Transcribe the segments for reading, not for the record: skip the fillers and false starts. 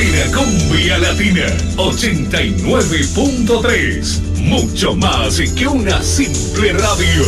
Plena Cumbia Latina 89.3. Mucho más que una simple radio.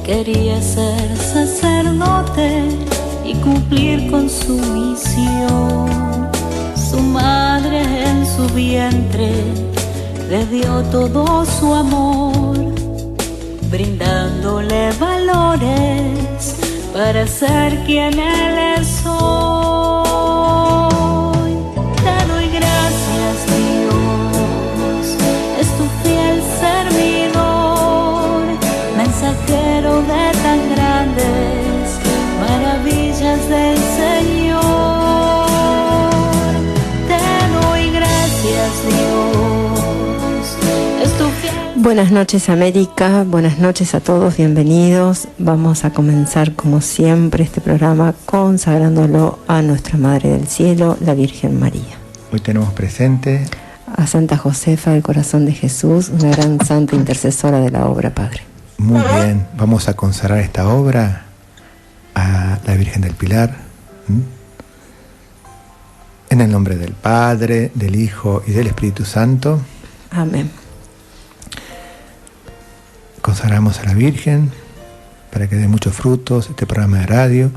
Quería ser sacerdote y cumplir con su misión. Su madre en su vientre le dio todo su amor, brindándole valores para ser quien él es hoy. Te doy gracias, Dios, es tu fiel servidor, mensajero de tan grandes maravillas del Señor. Te doy gracias, Dios, es tu fiel. Buenas noches, América, buenas noches a todos, bienvenidos. Vamos a comenzar como siempre este programa consagrándolo a nuestra Madre del Cielo, la Virgen María. Hoy tenemos presente a Santa Josefa del Corazón de Jesús, una gran santa intercesora de la obra, Padre. Muy bien, vamos a consagrar esta obra a la Virgen del Pilar. En el nombre del Padre, del Hijo y del Espíritu Santo. Amén. Consagramos a la Virgen para que dé muchos frutos este programa de radio.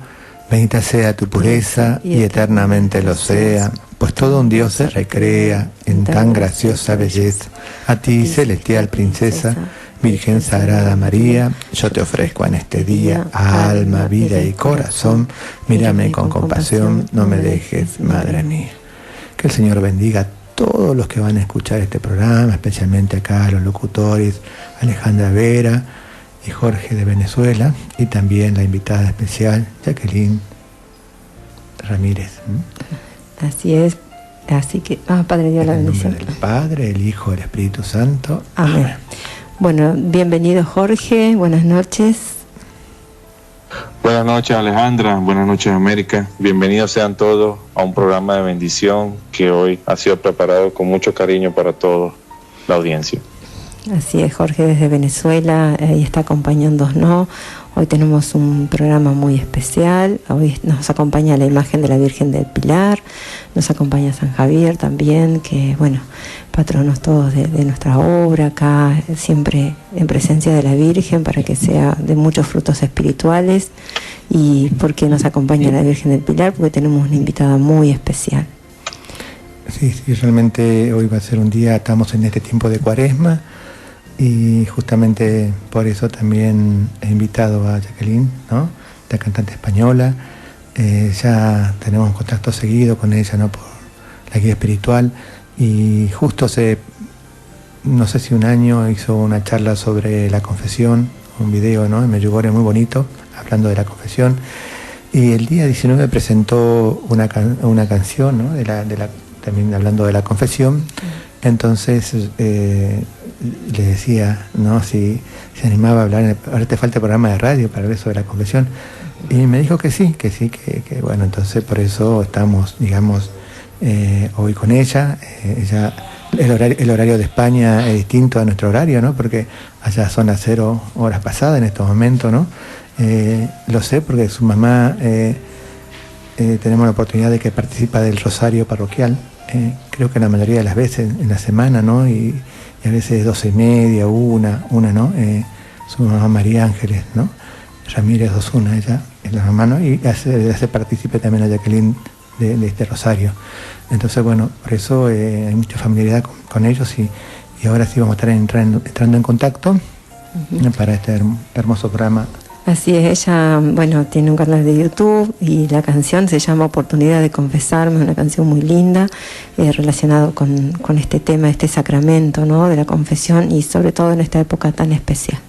Bendita sea tu pureza y eternamente lo sea, pues todo un Dios se recrea en tan graciosa belleza. A ti, celestial princesa, Virgen Sagrada María, yo te ofrezco en este día alma, vida y corazón. Mírame con compasión, no me dejes, Madre mía. Que el Señor bendiga a todos los que van a escuchar este programa, especialmente acá a los locutores Alejandra Vera y Jorge de Venezuela, y también la invitada especial Jacqueline Ramírez. Así es, así que, Padre Dios, la bendición. En el nombre del Padre, el Hijo, el Espíritu Santo. Amén. Amén. Bueno, bienvenido Jorge, buenas noches. Buenas noches, Alejandra, buenas noches, América. Bienvenidos sean todos a un programa de bendición que hoy ha sido preparado con mucho cariño para toda la audiencia. Así es, Jorge desde Venezuela, ahí está acompañándonos. Hoy tenemos un programa muy especial. Hoy nos acompaña la imagen de la Virgen del Pilar, nos acompaña San Javier también, que bueno, patronos todos de nuestra obra, acá siempre en presencia de la Virgen para que sea de muchos frutos espirituales. ¿Y por qué nos acompaña la Virgen del Pilar? Porque tenemos una invitada muy especial. Sí, realmente hoy va a ser un día, estamos en este tiempo de Cuaresma, y justamente por eso también he invitado a Jacqueline, ¿no?, la cantante española. Ya tenemos contacto seguido con ella, ¿no?, por la guía espiritual, y justo hace, no sé si un año, hizo una charla sobre la confesión, un video, ¿no?, en Medjugorje muy bonito, hablando de la confesión, y el día 19 presentó una canción, ¿no?, también hablando de la confesión. Entonces le decía, ¿no?, si se animaba a hablar, ahora te falta el programa de radio para hablar sobre la confesión, y me dijo que sí, que bueno, entonces por eso estamos, digamos, hoy con ella. Ella, el horario de España es distinto a nuestro horario, ¿no?, porque allá son las 0 horas pasadas en estos momentos, ¿no? Lo sé porque su mamá, tenemos la oportunidad de que participa del rosario parroquial, creo que la mayoría de las veces en la semana, ¿no?, y a veces 12:30, una, ¿no?, su mamá María Ángeles, ¿no?, Ramírez Osuna, ella es la mamá, ¿no?, y hace partícipe también a Jacqueline de este rosario. Entonces, bueno, por eso hay mucha familiaridad con ellos, y ahora sí vamos a estar entrando en contacto para este hermoso programa. Así es, ella, bueno, tiene un canal de YouTube y la canción se llama Oportunidad de Confesarme, una canción muy linda, relacionado con este tema, este sacramento, ¿no?, de la confesión, y sobre todo en esta época tan especial.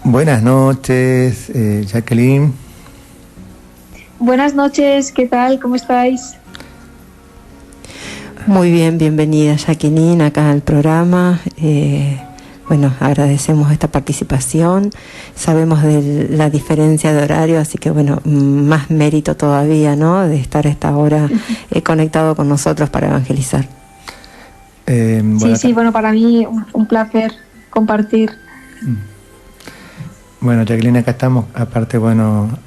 Buenas noches, Jacqueline. Buenas noches, ¿qué tal? ¿Cómo estáis? Muy bien, bienvenida Jacqueline acá al programa. Bueno, agradecemos esta participación. Sabemos de la diferencia de horario, así que bueno, más mérito todavía, ¿no? De estar a esta hora conectado con nosotros para evangelizar. Bueno, para mí un placer compartir. Bueno, Jacqueline, acá estamos, aparte, bueno,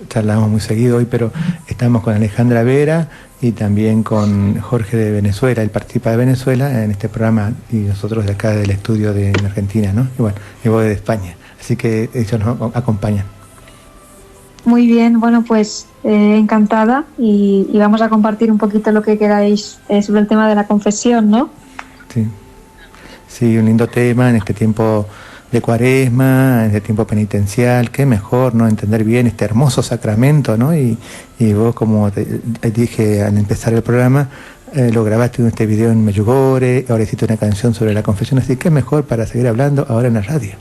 charlamos muy seguido hoy, pero estamos con Alejandra Vera y también con Jorge de Venezuela. Él participa de Venezuela en este programa y nosotros de acá del estudio de Argentina, ¿no? Y bueno, y vos de España, así que ellos nos acompañan. Muy bien, bueno, pues encantada y vamos a compartir un poquito lo que queráis sobre el tema de la confesión, ¿no? Sí, un lindo tema en este tiempo de Cuaresma, en este tiempo penitencial. Qué mejor, ¿no? Entender bien este hermoso sacramento, ¿no? Y vos, como te dije al empezar el programa, lo grabaste en este video en Medjugorje, ahora hiciste una canción sobre la confesión, así que mejor para seguir hablando ahora en la radio.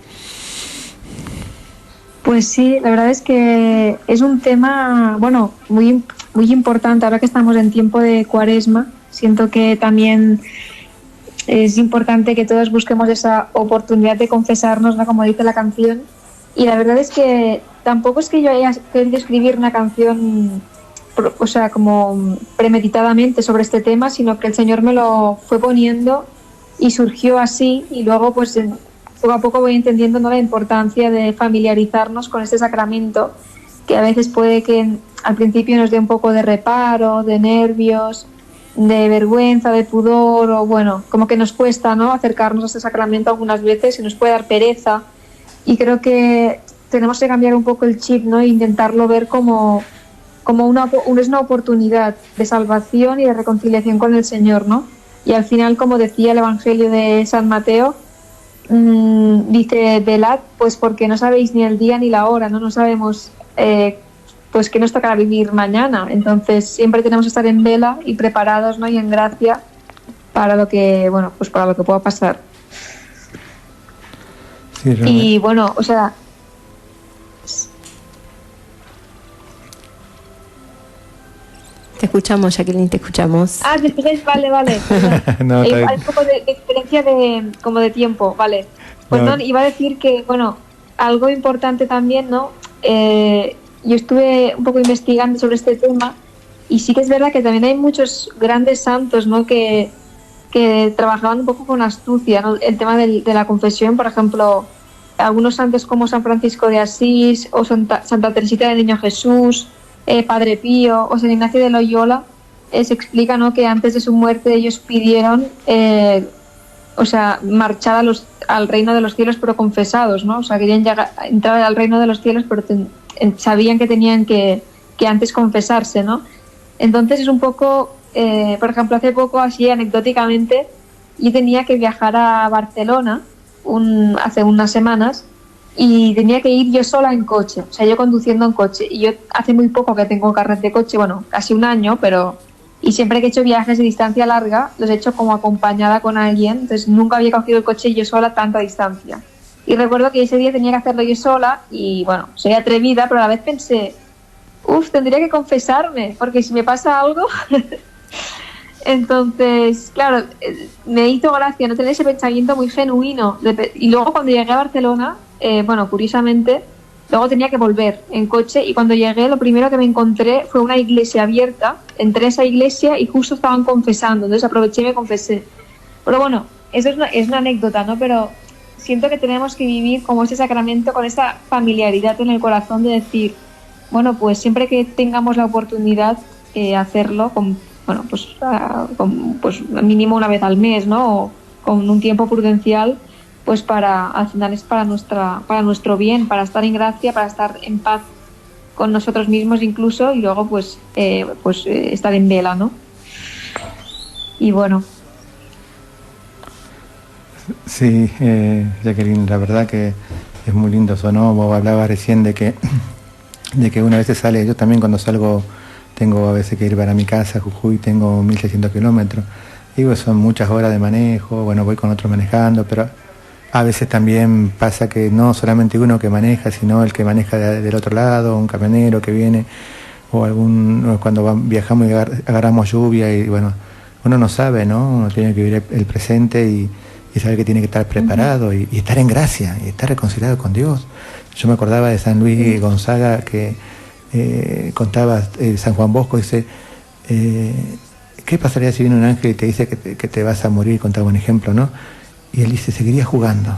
Pues sí, la verdad es que es un tema, bueno, muy, muy importante ahora que estamos en tiempo de Cuaresma. Siento que también es importante que todos busquemos esa oportunidad de confesarnos, ¿no? Como dice la canción. Y la verdad es que tampoco es que yo haya querido escribir una canción, o sea, como premeditadamente sobre este tema, sino que el Señor me lo fue poniendo y surgió así. Y luego, pues, poco a poco voy entendiendo, ¿no?, la importancia de familiarizarnos con este sacramento, que a veces puede que al principio nos dé un poco de reparo, de nervios, de vergüenza, de pudor, o bueno, como que nos cuesta, ¿no?, acercarnos a este sacramento algunas veces y nos puede dar pereza. Y creo que tenemos que cambiar un poco el chip, ¿no?, e intentarlo ver como es una oportunidad de salvación y de reconciliación con el Señor, ¿no? Y al final, como decía el Evangelio de San Mateo, dice: velad, pues porque no sabéis ni el día ni la hora, no sabemos pues que nos tocará vivir mañana. Entonces siempre tenemos que estar en vela y preparados, ¿no?, y en gracia para lo que, bueno, pues para lo que pueda pasar. Sí, y bueno, o sea, Te escuchamos, Jacqueline, te escuchamos. Vale. No, hay un poco de diferencia de tiempo, vale. Pues no, iba a decir que, bueno, algo importante también, ¿no? Yo estuve un poco investigando sobre este tema y sí que es verdad que también hay muchos grandes santos, ¿no?, que trabajaban un poco con astucia, ¿no?, el tema de la confesión. Por ejemplo, algunos santos como San Francisco de Asís o Santa Teresita del Niño Jesús, Padre Pío o San Ignacio de Loyola, se explica, ¿no?, que antes de su muerte ellos pidieron marchar al reino de los cielos pero confesados, ¿no? O sea, querían entrar al reino de los cielos pero sabían que tenían que antes confesarse, ¿no? Entonces es un poco, por ejemplo, hace poco, así anecdóticamente, yo tenía que viajar a Barcelona hace unas semanas y tenía que ir yo sola en coche, o sea, yo conduciendo en coche. Y yo hace muy poco que tengo carnet de coche, bueno, casi un año, y siempre que he hecho viajes de distancia larga los he hecho como acompañada con alguien, entonces nunca había cogido el coche yo sola a tanta distancia. Y recuerdo que ese día tenía que hacerlo yo sola y bueno, soy atrevida, pero a la vez pensé, tendría que confesarme, porque si me pasa algo... Entonces, claro, me hizo gracia no tener ese pensamiento muy genuino. Y luego cuando llegué a Barcelona, curiosamente, luego tenía que volver en coche y cuando llegué lo primero que me encontré fue una iglesia abierta. Entré a esa iglesia y justo estaban confesando, entonces aproveché y me confesé. Pero bueno, eso es una anécdota, ¿no? Pero siento que tenemos que vivir como ese sacramento con esa familiaridad en el corazón de decir, bueno, pues siempre que tengamos la oportunidad hacerlo pues mínimo una vez al mes, ¿no? O con un tiempo prudencial, pues al final es para nuestro bien, para estar en gracia, para estar en paz con nosotros mismos incluso, y luego estar en vela, ¿no? Y bueno. Sí, Jacqueline, la verdad que es muy lindo eso, ¿no? Vos hablabas recién de que una vez se sale, yo también cuando salgo tengo a veces que ir para mi casa, Jujuy, tengo 1600 kilómetros, digo, son muchas horas de manejo, bueno, voy con otro manejando, pero a veces también pasa que no solamente uno que maneja, sino el que maneja del otro lado, un camionero que viene, o cuando viajamos y agarramos lluvia y bueno, uno no sabe, ¿no? Uno tiene que vivir el presente y saber que tiene que estar preparado y estar en gracia y estar reconciliado con Dios. Yo me acordaba de San Luis Gonzaga que contaba San Juan Bosco, dice, ¿qué pasaría si viene un ángel y te dice que te vas a morir? Contaba un ejemplo, ¿no? Y él dice, seguiría jugando.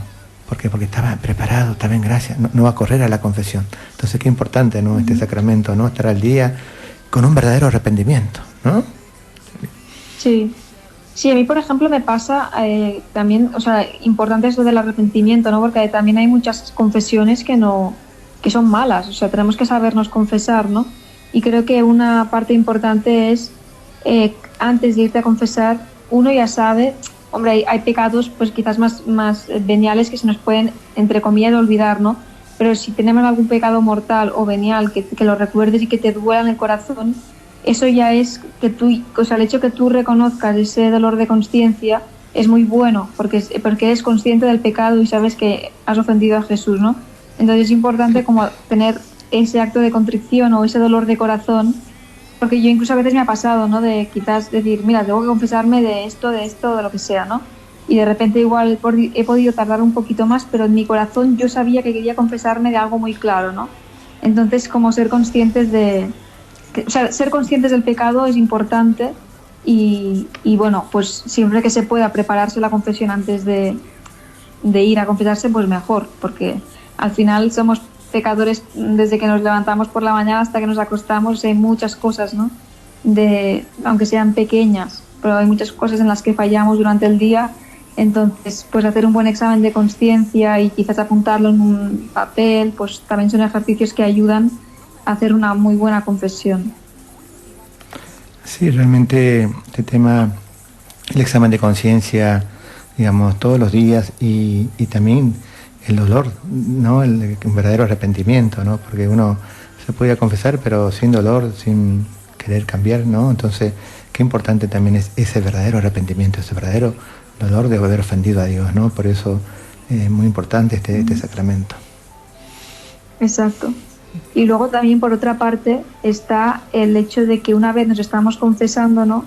¿Por qué? Porque estaba preparado, estaba en gracia, no va a correr a la confesión. Entonces qué importante, ¿no? Este sacramento, ¿no? Estar al día con un verdadero arrepentimiento, ¿no? Sí. Sí, a mí, por ejemplo, me pasa también, o sea, importante eso del arrepentimiento, ¿no? Porque también hay muchas confesiones que son malas, o sea, tenemos que sabernos confesar, ¿no? Y creo que una parte importante es, antes de irte a confesar, uno ya sabe, hombre, hay pecados pues quizás más veniales que se nos pueden, entre comillas, olvidar, ¿no? Pero si tenemos algún pecado mortal o venial que lo recuerdes y que te duela en el corazón, eso ya es que tú, o sea, el hecho que tú reconozcas ese dolor de conciencia es muy bueno, porque eres consciente del pecado y sabes que has ofendido a Jesús, ¿no? Entonces es importante como tener ese acto de contrición o ese dolor de corazón, porque yo incluso a veces me ha pasado, ¿no? De quizás decir, mira, tengo que confesarme de esto, de lo que sea, ¿no? Y de repente igual he podido tardar un poquito más, pero en mi corazón yo sabía que quería confesarme de algo muy claro, ¿no? Entonces como ser conscientes ser conscientes del pecado es importante y bueno, pues siempre que se pueda prepararse la confesión antes de ir a confesarse, pues mejor, porque al final somos pecadores desde que nos levantamos por la mañana hasta que nos acostamos. Hay muchas cosas, ¿no? Aunque sean pequeñas, pero hay muchas cosas en las que fallamos durante el día. Entonces, pues hacer un buen examen de conciencia y quizás apuntarlo en un papel, pues también son ejercicios que ayudan hacer una muy buena confesión. Sí, realmente este tema, el examen de conciencia, digamos, todos los días y también el dolor, ¿no? Un verdadero arrepentimiento, ¿no? Porque uno se puede confesar, pero sin dolor, sin querer cambiar, ¿no? Entonces, qué importante también es ese verdadero arrepentimiento, ese verdadero dolor de haber ofendido a Dios, ¿no? Por eso es muy importante este sacramento. Exacto. Y luego también, por otra parte, está el hecho de que una vez nos estamos confesando, ¿no?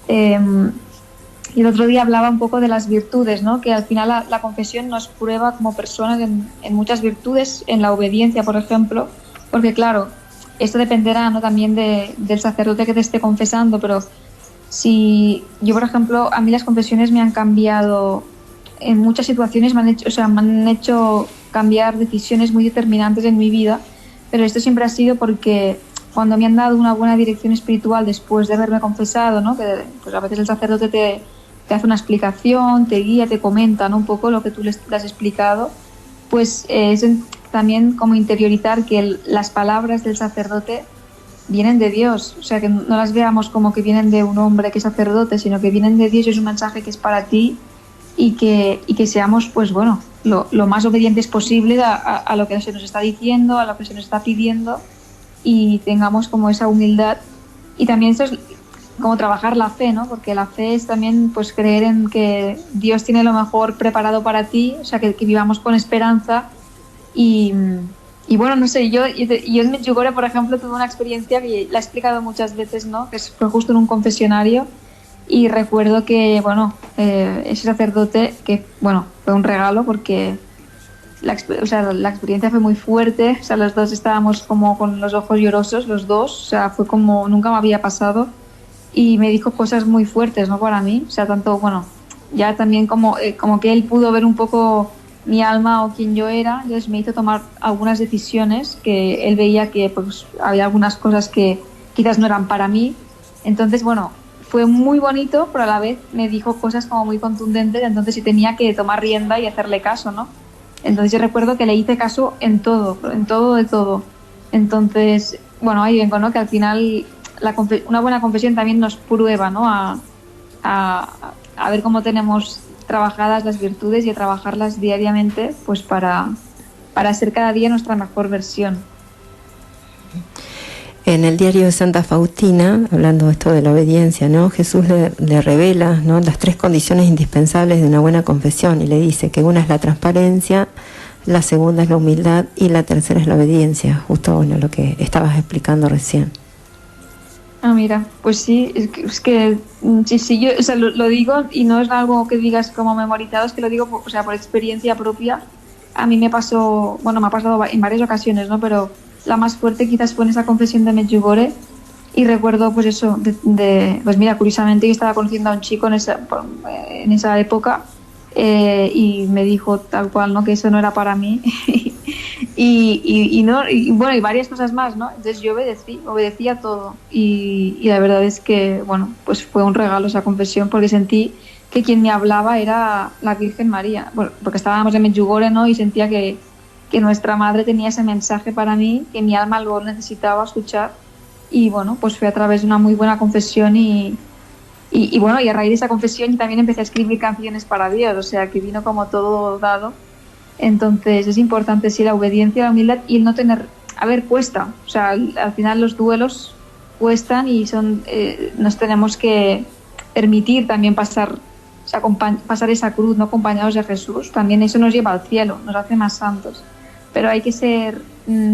Y el otro día hablaba un poco de las virtudes, ¿no? Que al final la confesión nos prueba como personas en muchas virtudes, en la obediencia, por ejemplo, porque claro, esto dependerá, ¿no? También del sacerdote que te esté confesando, pero si yo, por ejemplo, a mí las confesiones me han cambiado en muchas situaciones, me han hecho cambiar decisiones muy determinantes en mi vida. Pero esto siempre ha sido porque cuando me han dado una buena dirección espiritual después de haberme confesado, ¿no? Que pues a veces el sacerdote te hace una explicación, te guía, te comenta, ¿no? Un poco lo que tú le has explicado, pues es también como interiorizar que las palabras del sacerdote vienen de Dios, o sea, que no las veamos como que vienen de un hombre que es sacerdote, sino que vienen de Dios y es un mensaje que es para ti y que seamos, pues bueno, lo más obedientes posible a lo que se nos está diciendo, a lo que se nos está pidiendo y tengamos como esa humildad. Y también eso es como trabajar la fe, ¿no? Porque la fe es también pues creer en que Dios tiene lo mejor preparado para ti, o sea, que vivamos con esperanza y bueno, no sé, yo en Medjugorje, por ejemplo, tuve una experiencia que la he explicado muchas veces, ¿no? Que fue justo en un confesionario. Y recuerdo que, bueno, ese sacerdote, que, bueno, fue un regalo porque la experiencia fue muy fuerte, o sea, los dos estábamos como con los ojos llorosos, los dos, o sea, fue como nunca me había pasado y me dijo cosas muy fuertes, ¿no? Para mí, o sea, tanto, bueno, ya también como que él pudo ver un poco mi alma o quién yo era, entonces me hizo tomar algunas decisiones que él veía que, pues, había algunas cosas que quizás no eran para mí, entonces, bueno, fue muy bonito, pero a la vez me dijo cosas como muy contundentes, entonces sí tenía que tomar rienda y hacerle caso, ¿no? Entonces yo recuerdo que le hice caso en todo de todo. Entonces, bueno, ahí vengo, ¿no? Que al final una buena confesión también nos prueba, ¿no? A ver cómo tenemos trabajadas las virtudes y a trabajarlas diariamente, pues para ser cada día nuestra mejor versión. En el diario de Santa Faustina, hablando de esto de la obediencia, ¿no? Jesús le revela, ¿no? Las 3 condiciones indispensables de una buena confesión y le dice que una es la transparencia, la segunda es la humildad y la tercera es la obediencia, justo, bueno, lo que estabas explicando recién. Ah, mira, pues sí, sí, yo, o sea, lo digo y no es algo que digas como memorizado, es que lo digo, o sea, por experiencia propia. A mí me pasó, bueno, me ha pasado en varias ocasiones, ¿no? Pero la más fuerte quizás fue en esa confesión de Medjugorje y recuerdo, pues eso, pues mira, curiosamente yo estaba conociendo a un chico en esa época y me dijo tal cual, ¿no? Que eso no era para mí. Y bueno, y varias cosas más, ¿no? Entonces yo obedecía todo y la verdad es que, bueno, pues fue un regalo esa confesión porque sentí que quien me hablaba era la Virgen María, bueno, porque estábamos en Medjugorje, ¿no? Y sentía que nuestra madre tenía ese mensaje para mí, que mi alma lo necesitaba escuchar y bueno, pues fue a través de una muy buena confesión y bueno, y a raíz de esa confesión también empecé a escribir canciones para Dios, o sea que vino como todo dado. Entonces es importante sí la obediencia, la humildad y el no tener, a ver, cuesta, o sea, al final los duelos cuestan y nos tenemos que permitir también pasar esa cruz, no acompañados de Jesús, también eso nos lleva al cielo, nos hace más santos, pero hay que ser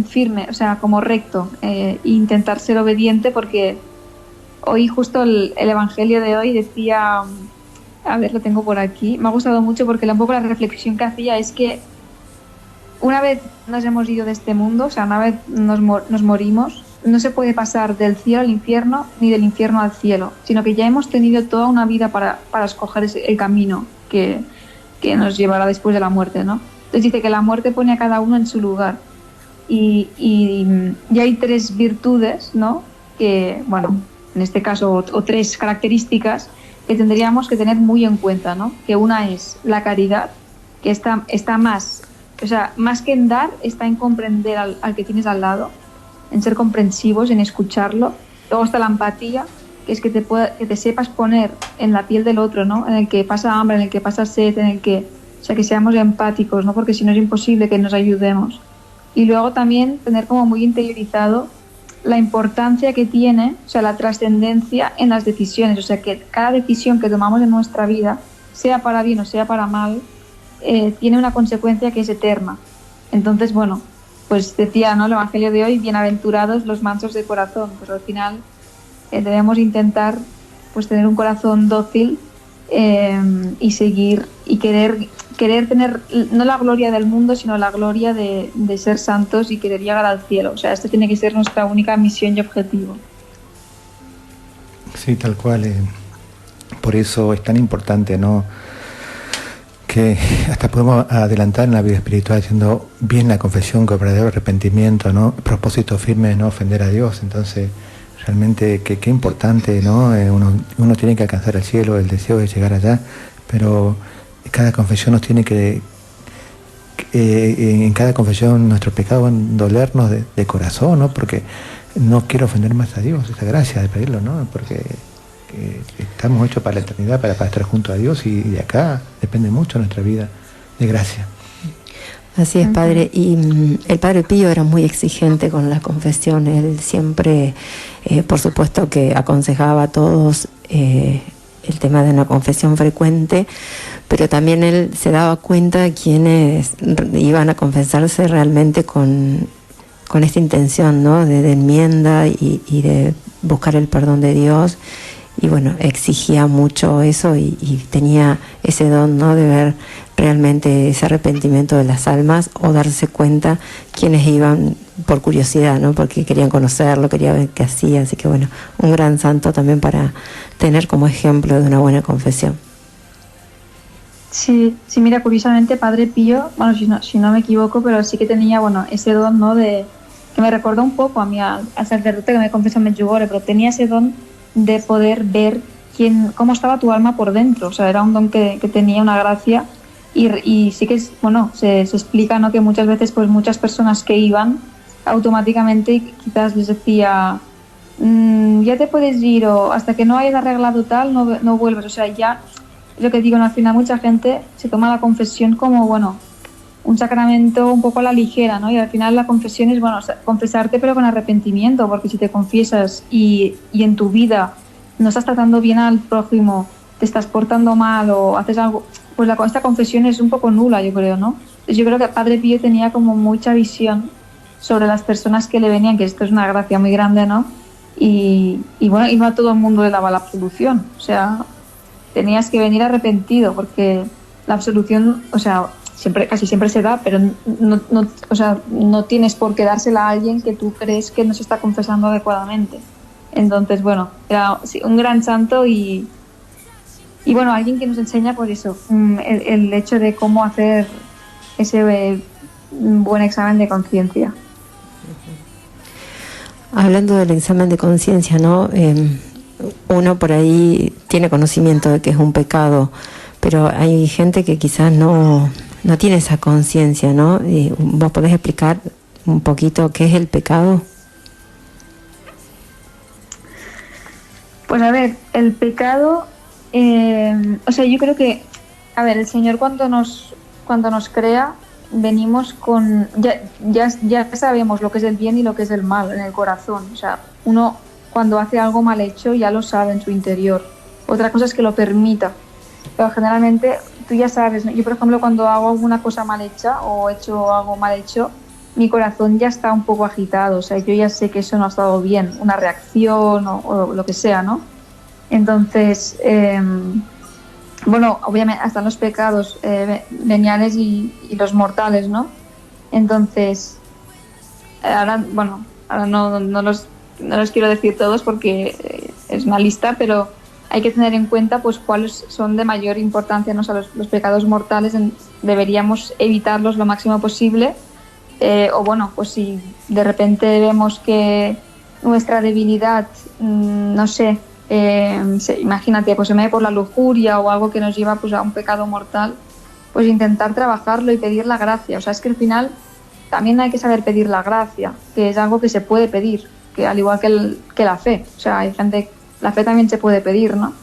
firme, o sea, como recto e intentar ser obediente porque hoy justo el evangelio de hoy decía, a ver, lo tengo por aquí, me ha gustado mucho porque un poco la reflexión que hacía es que una vez nos hemos ido de este mundo, o sea, una vez nos morimos, no se puede pasar del cielo al infierno ni del infierno al cielo, sino que ya hemos tenido toda una vida para escoger el camino que nos llevará después de la muerte, ¿no? Entonces dice que la muerte pone a cada uno en su lugar y hay 3 virtudes, ¿no? Que, bueno, en este caso, o 3 características que tendríamos que tener muy en cuenta, ¿no? Que una es la caridad, que está más, o sea, más que en dar, está en comprender al que tienes al lado, en ser comprensivos, en escucharlo. Luego está la empatía, que es que te sepas poner en la piel del otro, ¿no? En el que pasa hambre, en el que pasa sed, o sea, que seamos empáticos, ¿no? Porque si no es imposible que nos ayudemos. Y luego también tener como muy interiorizado la importancia que tiene, o sea, la trascendencia en las decisiones, o sea, que cada decisión que tomamos en nuestra vida, sea para bien o sea para mal, tiene una consecuencia que es eterna. Entonces, bueno, pues decía, ¿no?, el Evangelio de hoy, bienaventurados los mansos de corazón, pues al final debemos intentar pues tener un corazón dócil y seguir y querer tener no la gloria del mundo, sino la gloria de ser santos y querer llegar al cielo. O sea, esto tiene que ser nuestra única misión y objetivo. Sí, tal cual. Por eso es tan importante, ¿no?, que hasta podemos adelantar en la vida espiritual haciendo bien la confesión con verdadero arrepentimiento, ¿no?, propósito firme de no ofender a Dios. Entonces, realmente qué importante, ¿no? Uno tiene que alcanzar el cielo, el deseo de llegar allá, pero cada confesión nos tiene que en cada confesión nuestros pecados van a dolernos de corazón, ¿no? Porque no quiero ofender más a Dios, esa gracia de pedirlo, ¿no? Porque estamos hechos para la eternidad, para estar junto a Dios, y de acá depende mucho nuestra vida de gracia. Así es, padre. Y el padre Pío era muy exigente con la confesión. Él siempre, por supuesto, que aconsejaba a todos el tema de una confesión frecuente, pero también él se daba cuenta de quienes iban a confesarse realmente con esta intención, ¿no?, de enmienda y de buscar el perdón de Dios. Y bueno, exigía mucho eso y tenía ese don, ¿no?, de ver realmente ese arrepentimiento de las almas, o darse cuenta quienes iban por curiosidad, ¿no?, porque querían conocerlo, querían ver qué hacía. Así que bueno, un gran santo también para tener como ejemplo de una buena confesión. Sí, mira, curiosamente Padre Pío, bueno, si no me equivoco, pero sí que tenía, bueno, ese don, ¿no?, de que me recordó un poco a mí al sacerdote que me confesó en Medjugorje, pero tenía ese don de poder ver cómo estaba tu alma por dentro. O sea, era un don que tenía una gracia y sí que bueno, se explica, ¿no?, que muchas veces pues muchas personas que iban automáticamente quizás les decía ya te puedes ir, o hasta que no hayas arreglado tal no vuelves. O sea, ya es lo que digo, ¿no?, al final mucha gente se toma la confesión como, bueno, un sacramento un poco a la ligera, ¿no? Y al final la confesión es, bueno, o sea, confesarte pero con arrepentimiento, porque si te confiesas y en tu vida no estás tratando bien al prójimo, te estás portando mal o haces algo, pues esta confesión es un poco nula, yo creo, ¿no? Entonces yo creo que Padre Pío tenía como mucha visión sobre las personas que le venían, que esto es una gracia muy grande, ¿no? y bueno, y no a todo el mundo le daba la absolución, o sea, tenías que venir arrepentido, porque la absolución, o sea, casi siempre se da, pero o sea, no tienes por qué dársela a alguien que tú crees que no se está confesando adecuadamente. Entonces, bueno, era un gran santo y bueno, alguien que nos enseña, pues eso, el hecho de cómo hacer ese buen examen de conciencia. Hablando del examen de conciencia, ¿no? Uno por ahí tiene conocimiento de que es un pecado, pero hay gente que quizás no tiene esa conciencia, ¿no? ¿Vos podés explicar un poquito qué es el pecado? Pues a ver, el pecado, o sea, yo creo que, a ver, el Señor cuando nos crea, venimos con, ya sabemos lo que es el bien y lo que es el mal en el corazón. O sea, uno cuando hace algo mal hecho ya lo sabe en su interior. Otra cosa es que lo permita, pero generalmente tú ya sabes, ¿no? Yo, por ejemplo, cuando hago alguna cosa mal hecha o he hecho algo mal hecho, mi corazón ya está un poco agitado. O sea, yo ya sé que eso no ha estado bien, una reacción o lo que sea, ¿no? Entonces, bueno, obviamente están los pecados veniales y los mortales, ¿no? Entonces, ahora no los quiero decir todos porque es una lista, pero hay que tener en cuenta pues cuáles son de mayor importancia, ¿no? O sea, los pecados mortales deberíamos evitarlos lo máximo posible, o bueno, pues si de repente vemos que nuestra debilidad, no sé, imagínate, pues se me ve por la lujuria o algo que nos lleva pues a un pecado mortal, pues intentar trabajarlo y pedir la gracia. O sea, es que al final también hay que saber pedir la gracia, que es algo que se puede pedir, que al igual que la fe. O sea, hay gente, la fe también se puede pedir, ¿no?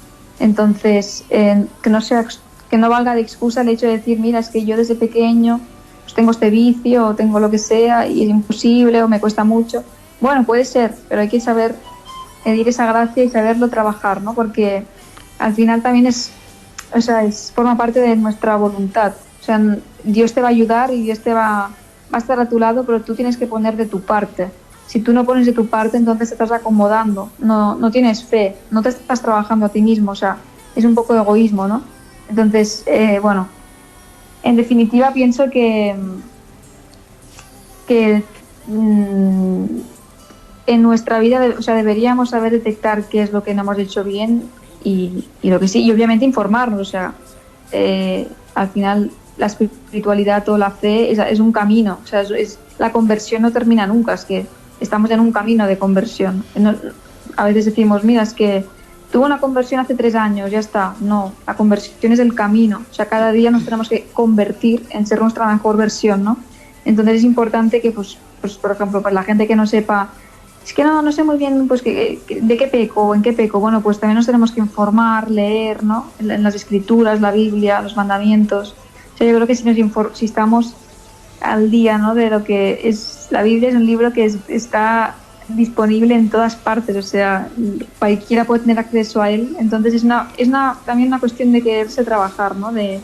Entonces, que no valga de excusa el hecho de decir, mira, es que yo desde pequeño pues tengo este vicio o tengo lo que sea y es imposible o me cuesta mucho. Bueno, puede ser, pero hay que saber pedir esa gracia y saberlo trabajar, ¿no? Porque al final también forma parte de nuestra voluntad. O sea, Dios te va a ayudar y Dios va a estar a tu lado, pero tú tienes que poner de tu parte. Si tú no pones de tu parte, entonces te estás acomodando, no tienes fe, no te estás trabajando a ti mismo, o sea, es un poco de egoísmo, ¿no? Entonces, bueno, en definitiva pienso que en nuestra vida, o sea, deberíamos saber detectar qué es lo que no hemos hecho bien y lo que sí, y obviamente informarnos. O sea, al final la espiritualidad o la fe es un camino. O sea, la conversión no termina nunca, es que estamos en un camino de conversión. A veces decimos, mira, es que tuve una conversión hace 3 años, ya está. No, la conversión es el camino. O sea, cada día nos tenemos que convertir en ser nuestra mejor versión, ¿no? Entonces es importante que, pues por ejemplo, para la gente que no sepa, es que no sé muy bien pues de qué peco o en qué peco. Bueno, pues también nos tenemos que informar, leer, ¿no? En las escrituras, la Biblia, los mandamientos. O sea, yo creo que si estamos al día, ¿no? De lo que es la Biblia, es un libro que está disponible en todas partes. O sea, cualquiera puede tener acceso a él. Entonces es también una cuestión de quererse trabajar, ¿no? De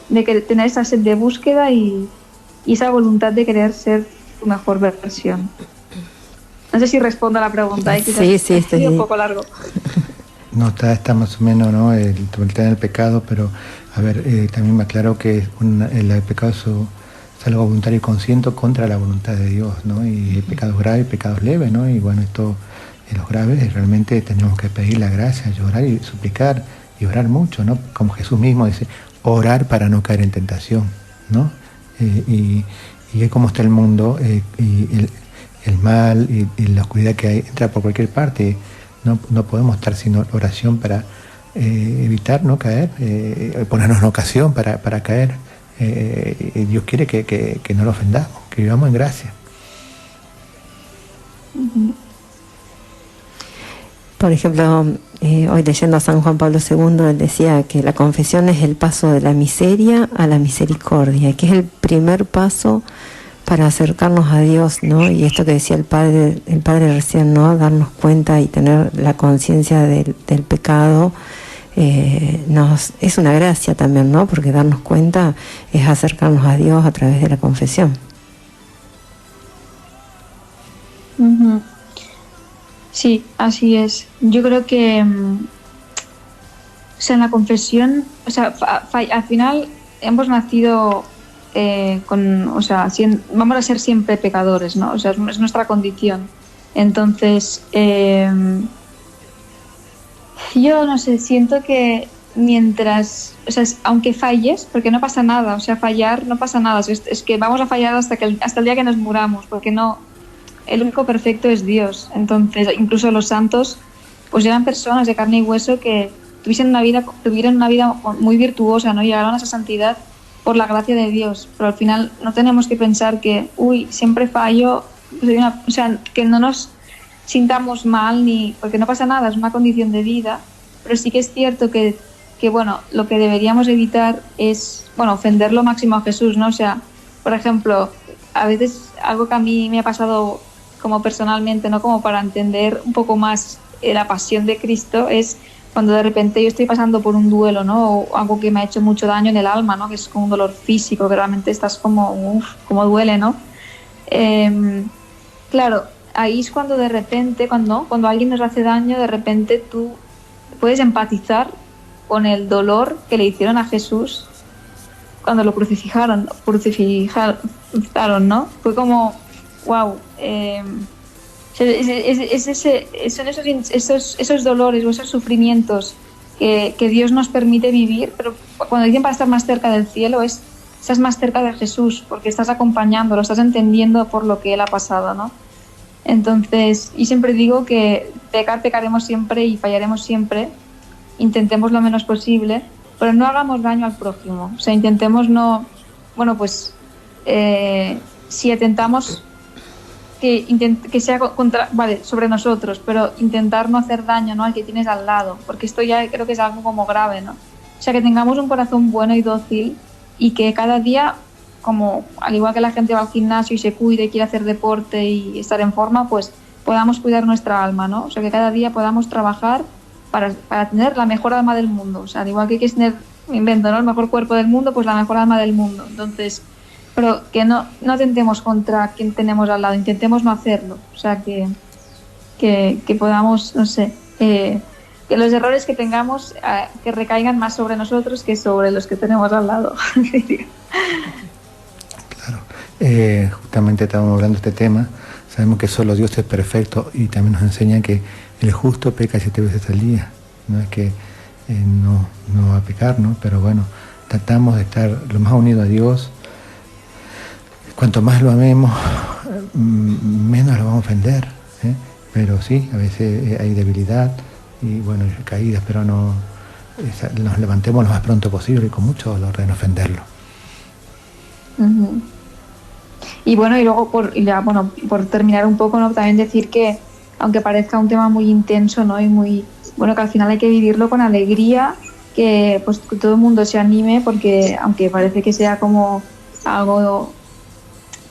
tener esa sed de búsqueda y esa voluntad de querer ser tu mejor versión. No sé si respondo a la pregunta. Sí, está un poco largo. No, está más o menos, ¿no? El tema del pecado, pero a ver, también me aclaro que el pecado es algo voluntario y consciente contra la voluntad de Dios, ¿no? Y hay pecados graves y pecados leves, ¿no? Y bueno, esto, en los graves realmente tenemos que pedir la gracia, llorar y suplicar y orar mucho, ¿no? Como Jesús mismo dice, orar para no caer en tentación, ¿no? Y es como está el mundo y el mal y la oscuridad que hay entra por cualquier parte. No podemos estar sin oración para evitar no caer, ponernos en ocasión para caer. Dios quiere que no lo ofendamos, que vivamos en gracia. Por ejemplo, hoy leyendo a San Juan Pablo II, él decía que la confesión es el paso de la miseria a la misericordia, que es el primer paso para acercarnos a Dios, ¿no? Y esto que decía el padre recién, ¿no? Darnos cuenta y tener la conciencia del pecado, es una gracia también, ¿no? Porque darnos cuenta es acercarnos a Dios a través de la confesión. Sí, así es. Yo creo que, o sea, en la confesión, o sea, al final hemos nacido o sea, vamos a ser siempre pecadores, ¿no? O sea, es nuestra condición. Entonces, yo no sé, siento que mientras, o sea, aunque falles, porque no pasa nada, o sea, fallar no pasa nada, es que vamos a fallar hasta el día que nos muramos, porque no, el único perfecto es Dios. Entonces, incluso los santos, pues eran personas de carne y hueso que tuvieron una vida muy virtuosa, ¿no? Llegaron a esa santidad por la gracia de Dios, pero al final no tenemos que pensar que, siempre fallo, o sea, que no nos sintamos mal, porque no pasa nada, es una condición de vida, pero sí que es cierto que bueno, lo que deberíamos evitar es, bueno, ofender lo máximo a Jesús, ¿no? O sea, por ejemplo, a veces algo que a mí me ha pasado como personalmente, ¿no? Como para entender un poco más la pasión de Cristo, es cuando de repente yo estoy pasando por un duelo, ¿no? O algo que me ha hecho mucho daño en el alma, ¿no? Que es como un dolor físico, que realmente estás como duele, ¿no? Claro, ahí es cuando de repente, cuando alguien nos hace daño, de repente tú puedes empatizar con el dolor que le hicieron a Jesús cuando lo crucificaron, ¿no? Fue como, wow, son esos dolores o esos sufrimientos que Dios nos permite vivir, pero cuando dicen para estar más cerca del cielo, estás más cerca de Jesús, porque estás acompañándolo, estás entendiendo por lo que Él ha pasado, ¿no? Entonces, y siempre digo que pecaremos siempre y fallaremos siempre, intentemos lo menos posible, pero no hagamos daño al prójimo, o sea, intentemos no, bueno, pues si atentamos que sea sobre nosotros, pero intentar no hacer daño, ¿no?, al que tienes al lado, porque esto ya creo que es algo como grave, ¿no? O sea, que tengamos un corazón bueno y dócil y que cada día, como al igual que la gente va al gimnasio y se cuida y quiere hacer deporte y estar en forma, pues podamos cuidar nuestra alma, ¿no? O sea, que cada día podamos trabajar para tener la mejor alma del mundo. O sea, al igual que quieres tener, invento, ¿no?, el mejor cuerpo del mundo, pues la mejor alma del mundo. Entonces, pero que no atentemos contra quien tenemos al lado, intentemos no hacerlo. O sea, que podamos, no sé, que los errores que tengamos que recaigan más sobre nosotros que sobre los que tenemos al lado. Claro, justamente estábamos hablando de este tema. Sabemos que solo Dios es perfecto y también nos enseña que el justo peca 7 veces al día. No es que no va a pecar, ¿no? Pero bueno, tratamos de estar lo más unidos a Dios. Cuanto más lo amemos, menos lo vamos a ofender, ¿eh? Pero sí, a veces hay debilidad y bueno, caídas, pero nos levantemos lo más pronto posible y con mucho dolor de no ofenderlo. Uh-huh. Y bueno, y luego por terminar un poco, ¿no?, también decir que aunque parezca un tema muy intenso, ¿no?, y muy bueno, que al final hay que vivirlo con alegría, que pues que todo el mundo se anime, porque aunque parece que sea como algo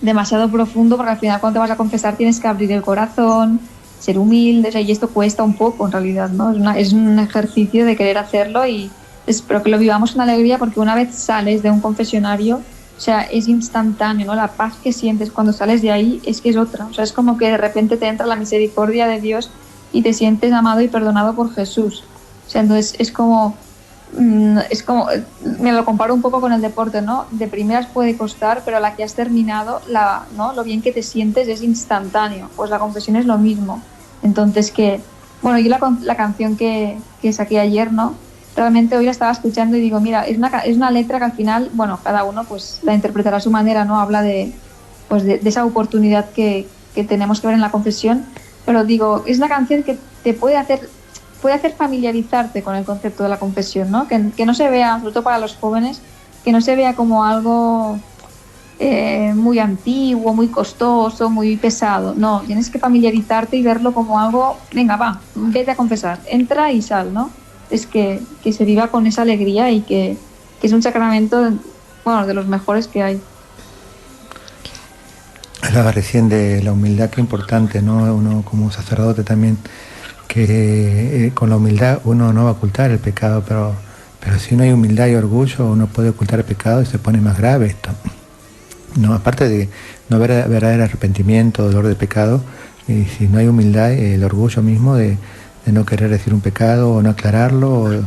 demasiado profundo, porque al final cuando te vas a confesar tienes que abrir el corazón, ser humilde, o sea, y esto cuesta un poco en realidad, ¿no? Es un ejercicio de querer hacerlo y espero que lo vivamos con alegría, porque una vez sales de un confesionario, o sea, es instantáneo, ¿no? La paz que sientes cuando sales de ahí es que es otra. O sea, es como que de repente te entra la misericordia de Dios y te sientes amado y perdonado por Jesús. O sea, entonces es como, me lo comparo un poco con el deporte, ¿no? De primeras puede costar, pero a la que has terminado, ¿no?, lo bien que te sientes es instantáneo. Pues la confesión es lo mismo. Entonces yo la canción que saqué ayer, ¿no?, realmente hoy la estaba escuchando y digo, mira, es una letra que al final, bueno, cada uno pues la interpretará a su manera, ¿no? Habla de esa oportunidad que tenemos que ver en la confesión, pero digo, es una canción que te puede hacer familiarizarte con el concepto de la confesión, ¿no? Que no se vea, sobre todo para los jóvenes, que no se vea como algo muy antiguo, muy costoso, muy pesado. No, tienes que familiarizarte y verlo como algo, venga, va, vete a confesar, entra y sal, ¿no? Es que se viva con esa alegría y que es un sacramento, bueno, de los mejores que hay. Hablaba recién de la humildad, que importante, ¿no? Uno como sacerdote también, que con la humildad uno no va a ocultar el pecado, pero si no hay humildad y orgullo, uno puede ocultar el pecado y se pone más grave esto. No, aparte de no haber verdadero arrepentimiento, dolor de pecado, Y si no hay humildad, el orgullo mismo de no querer decir un pecado o no aclararlo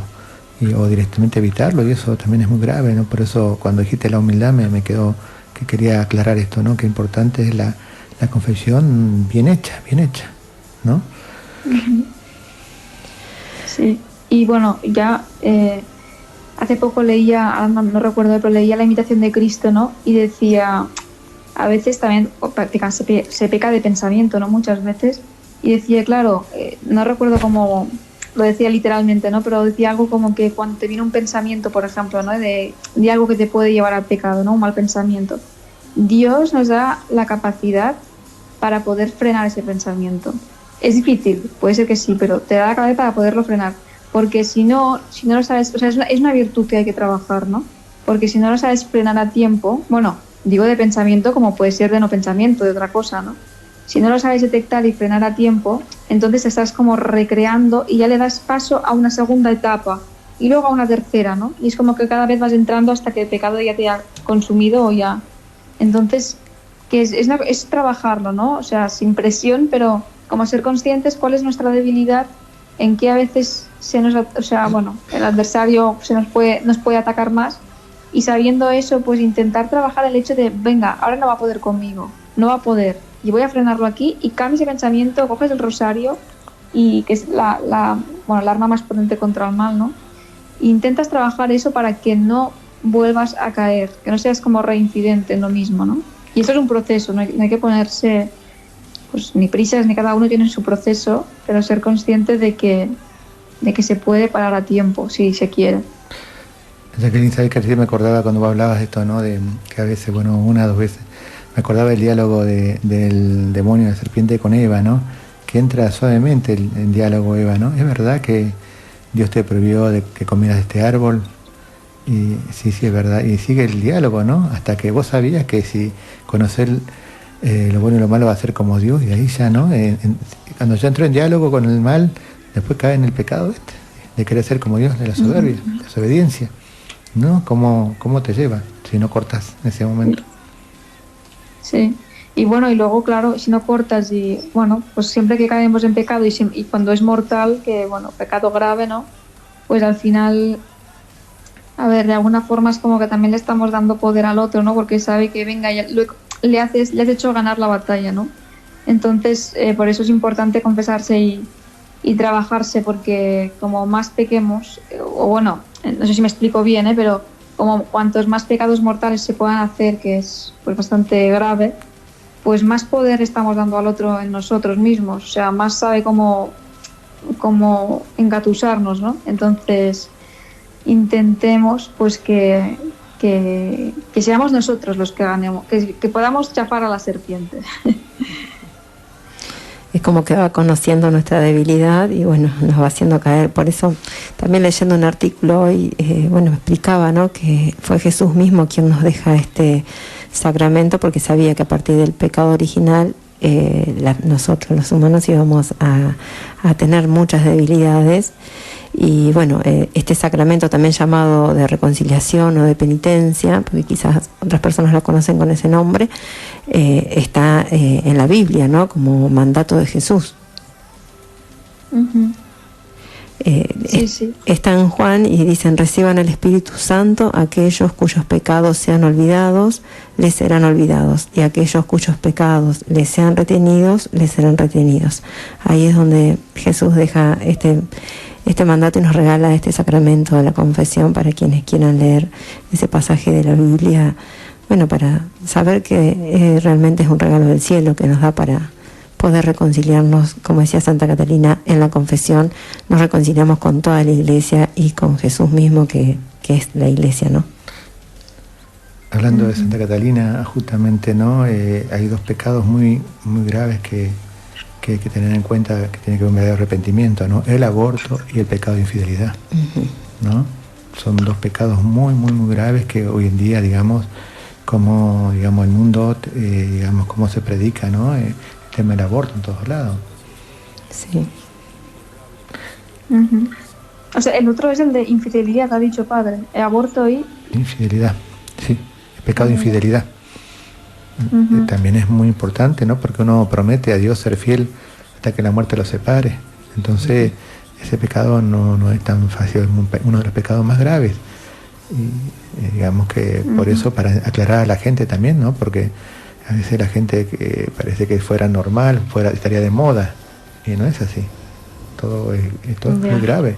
o directamente evitarlo, y eso también es muy grave, ¿no? Por eso cuando dijiste la humildad me quedó que quería aclarar esto, ¿no? Que importante es la confesión bien hecha, ¿no? Sí, y bueno, ya hace poco leía, ahora no recuerdo, pero leía La imitación de Cristo, ¿no? Y decía, a veces también se peca de pensamiento, ¿no? Muchas veces. Y decía, claro, no recuerdo cómo lo decía literalmente, ¿no? Pero decía algo como que cuando te viene un pensamiento, por ejemplo, ¿no? De algo que te puede llevar al pecado, ¿no? Un mal pensamiento. Dios nos da la capacidad para poder frenar ese pensamiento. Es difícil, puede ser que sí, pero te da la capacidad para poderlo frenar. Porque si no lo sabes, o sea, es una virtud que hay que trabajar, ¿no? Porque si no lo sabes frenar a tiempo, bueno, digo de pensamiento como puede ser de no pensamiento, de otra cosa, ¿no? Si no lo sabes detectar y frenar a tiempo, entonces estás como recreando y ya le das paso a una segunda etapa y luego a una tercera, ¿no? Y es como que cada vez vas entrando hasta que el pecado ya te ha consumido o ya... Entonces, que es trabajarlo, ¿no? O sea, sin presión, pero como ser conscientes cuál es nuestra debilidad, en qué a veces el adversario nos puede atacar más, y sabiendo eso, pues intentar trabajar el hecho de, venga, ahora no va a poder conmigo, no va a poder, y voy a frenarlo aquí, y cambias ese pensamiento, coges el rosario, y que es el arma más potente contra el mal, ¿no? E intentas trabajar eso para que no vuelvas a caer, que no seas como reincidente en lo mismo, ¿no? Y eso es un proceso, no hay que ponerse pues ni prisas, ni cada uno tiene su proceso, pero ser consciente de que se puede parar a tiempo si se quiere. Jacqueline, sabes que recién me acordaba cuando vos hablabas de esto, ¿no? De que a veces, bueno, una o dos veces, me acordaba del diálogo del demonio de la serpiente con Eva, ¿no? Que entra suavemente el diálogo, Eva, ¿no? Es verdad que Dios te prohibió de que comieras de este árbol. Y sí, es verdad. Y sigue el diálogo, ¿no? Hasta que vos sabías que si conocer lo bueno y lo malo va a ser como Dios, y ahí ya, ¿no? Cuando ya entró en diálogo con el mal, después cae en el pecado de querer ser como Dios, de la soberbia, de la desobediencia, ¿no? ¿Cómo te lleva si no cortas en ese momento? Sí. Y bueno, y luego, claro, si no cortas y, bueno, pues siempre que caemos en pecado y cuando es mortal, que, bueno, pecado grave, ¿no? Pues al final... A ver, de alguna forma es como que también le estamos dando poder al otro, ¿no? Porque sabe que, venga, ya le has hecho ganar la batalla, ¿no? Entonces, por eso es importante confesarse y trabajarse, porque como más pequemos, o bueno, no sé si me explico bien, pero como cuantos más pecados mortales se puedan hacer, que es pues bastante grave, pues más poder estamos dando al otro en nosotros mismos, o sea, más sabe cómo engatusarnos, ¿no? Entonces... intentemos pues que seamos nosotros los que ganemos, que podamos chafar a la serpiente. Es como que va conociendo nuestra debilidad y bueno, nos va haciendo caer. Por eso también leyendo un artículo hoy, me explicaba, ¿no? Que fue Jesús mismo quien nos deja este sacramento, porque sabía que a partir del pecado original nosotros los humanos íbamos a tener muchas debilidades. Y bueno, este sacramento también llamado de reconciliación o de penitencia, porque quizás otras personas lo conocen con ese nombre, está en la Biblia, ¿no? Como mandato de Jesús. Uh-huh. Sí. Está en Juan y dicen: reciban el Espíritu Santo, aquellos cuyos pecados sean olvidados, les serán olvidados, y aquellos cuyos pecados les sean retenidos, les serán retenidos. Ahí es donde Jesús deja este mandato y nos regala este sacramento de la confesión para quienes quieran leer ese pasaje de la Biblia, bueno, para saber que realmente es un regalo del cielo que nos da para poder reconciliarnos, como decía Santa Catalina, en la confesión nos reconciliamos con toda la Iglesia y con Jesús mismo, que es la Iglesia, ¿no? Hablando de Santa Catalina, justamente, ¿no? Hay dos pecados muy, muy graves que hay que tener en cuenta, que tiene que ver con un verdadero arrepentimiento, ¿no? El aborto y el pecado de infidelidad, ¿no? Son dos pecados muy, muy, muy graves que hoy en día, digamos, como el mundo, digamos, cómo se predica, ¿no? El tema del aborto en todos lados. Sí. Uh-huh. O sea, el otro es el de infidelidad, ha dicho padre. El aborto y... Infidelidad, sí. El pecado de infidelidad. también es muy importante, ¿no? Porque uno promete a Dios ser fiel hasta que la muerte lo separe. Entonces, ese pecado no es tan fácil, es uno de los pecados más graves. Y digamos que por eso, para aclarar a la gente también, ¿no? Porque a veces la gente que parece que fuera normal, estaría de moda, y no es así. Esto es muy grave.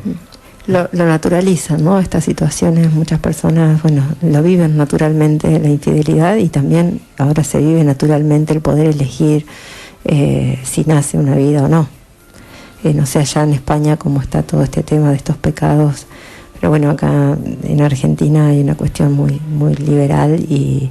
Lo naturalizan, ¿no? Estas situaciones, muchas personas, bueno, lo viven naturalmente, la infidelidad, y también ahora se vive naturalmente el poder elegir si nace una vida o no. No sé allá en España cómo está todo este tema de estos pecados, pero bueno, acá en Argentina hay una cuestión muy, muy liberal y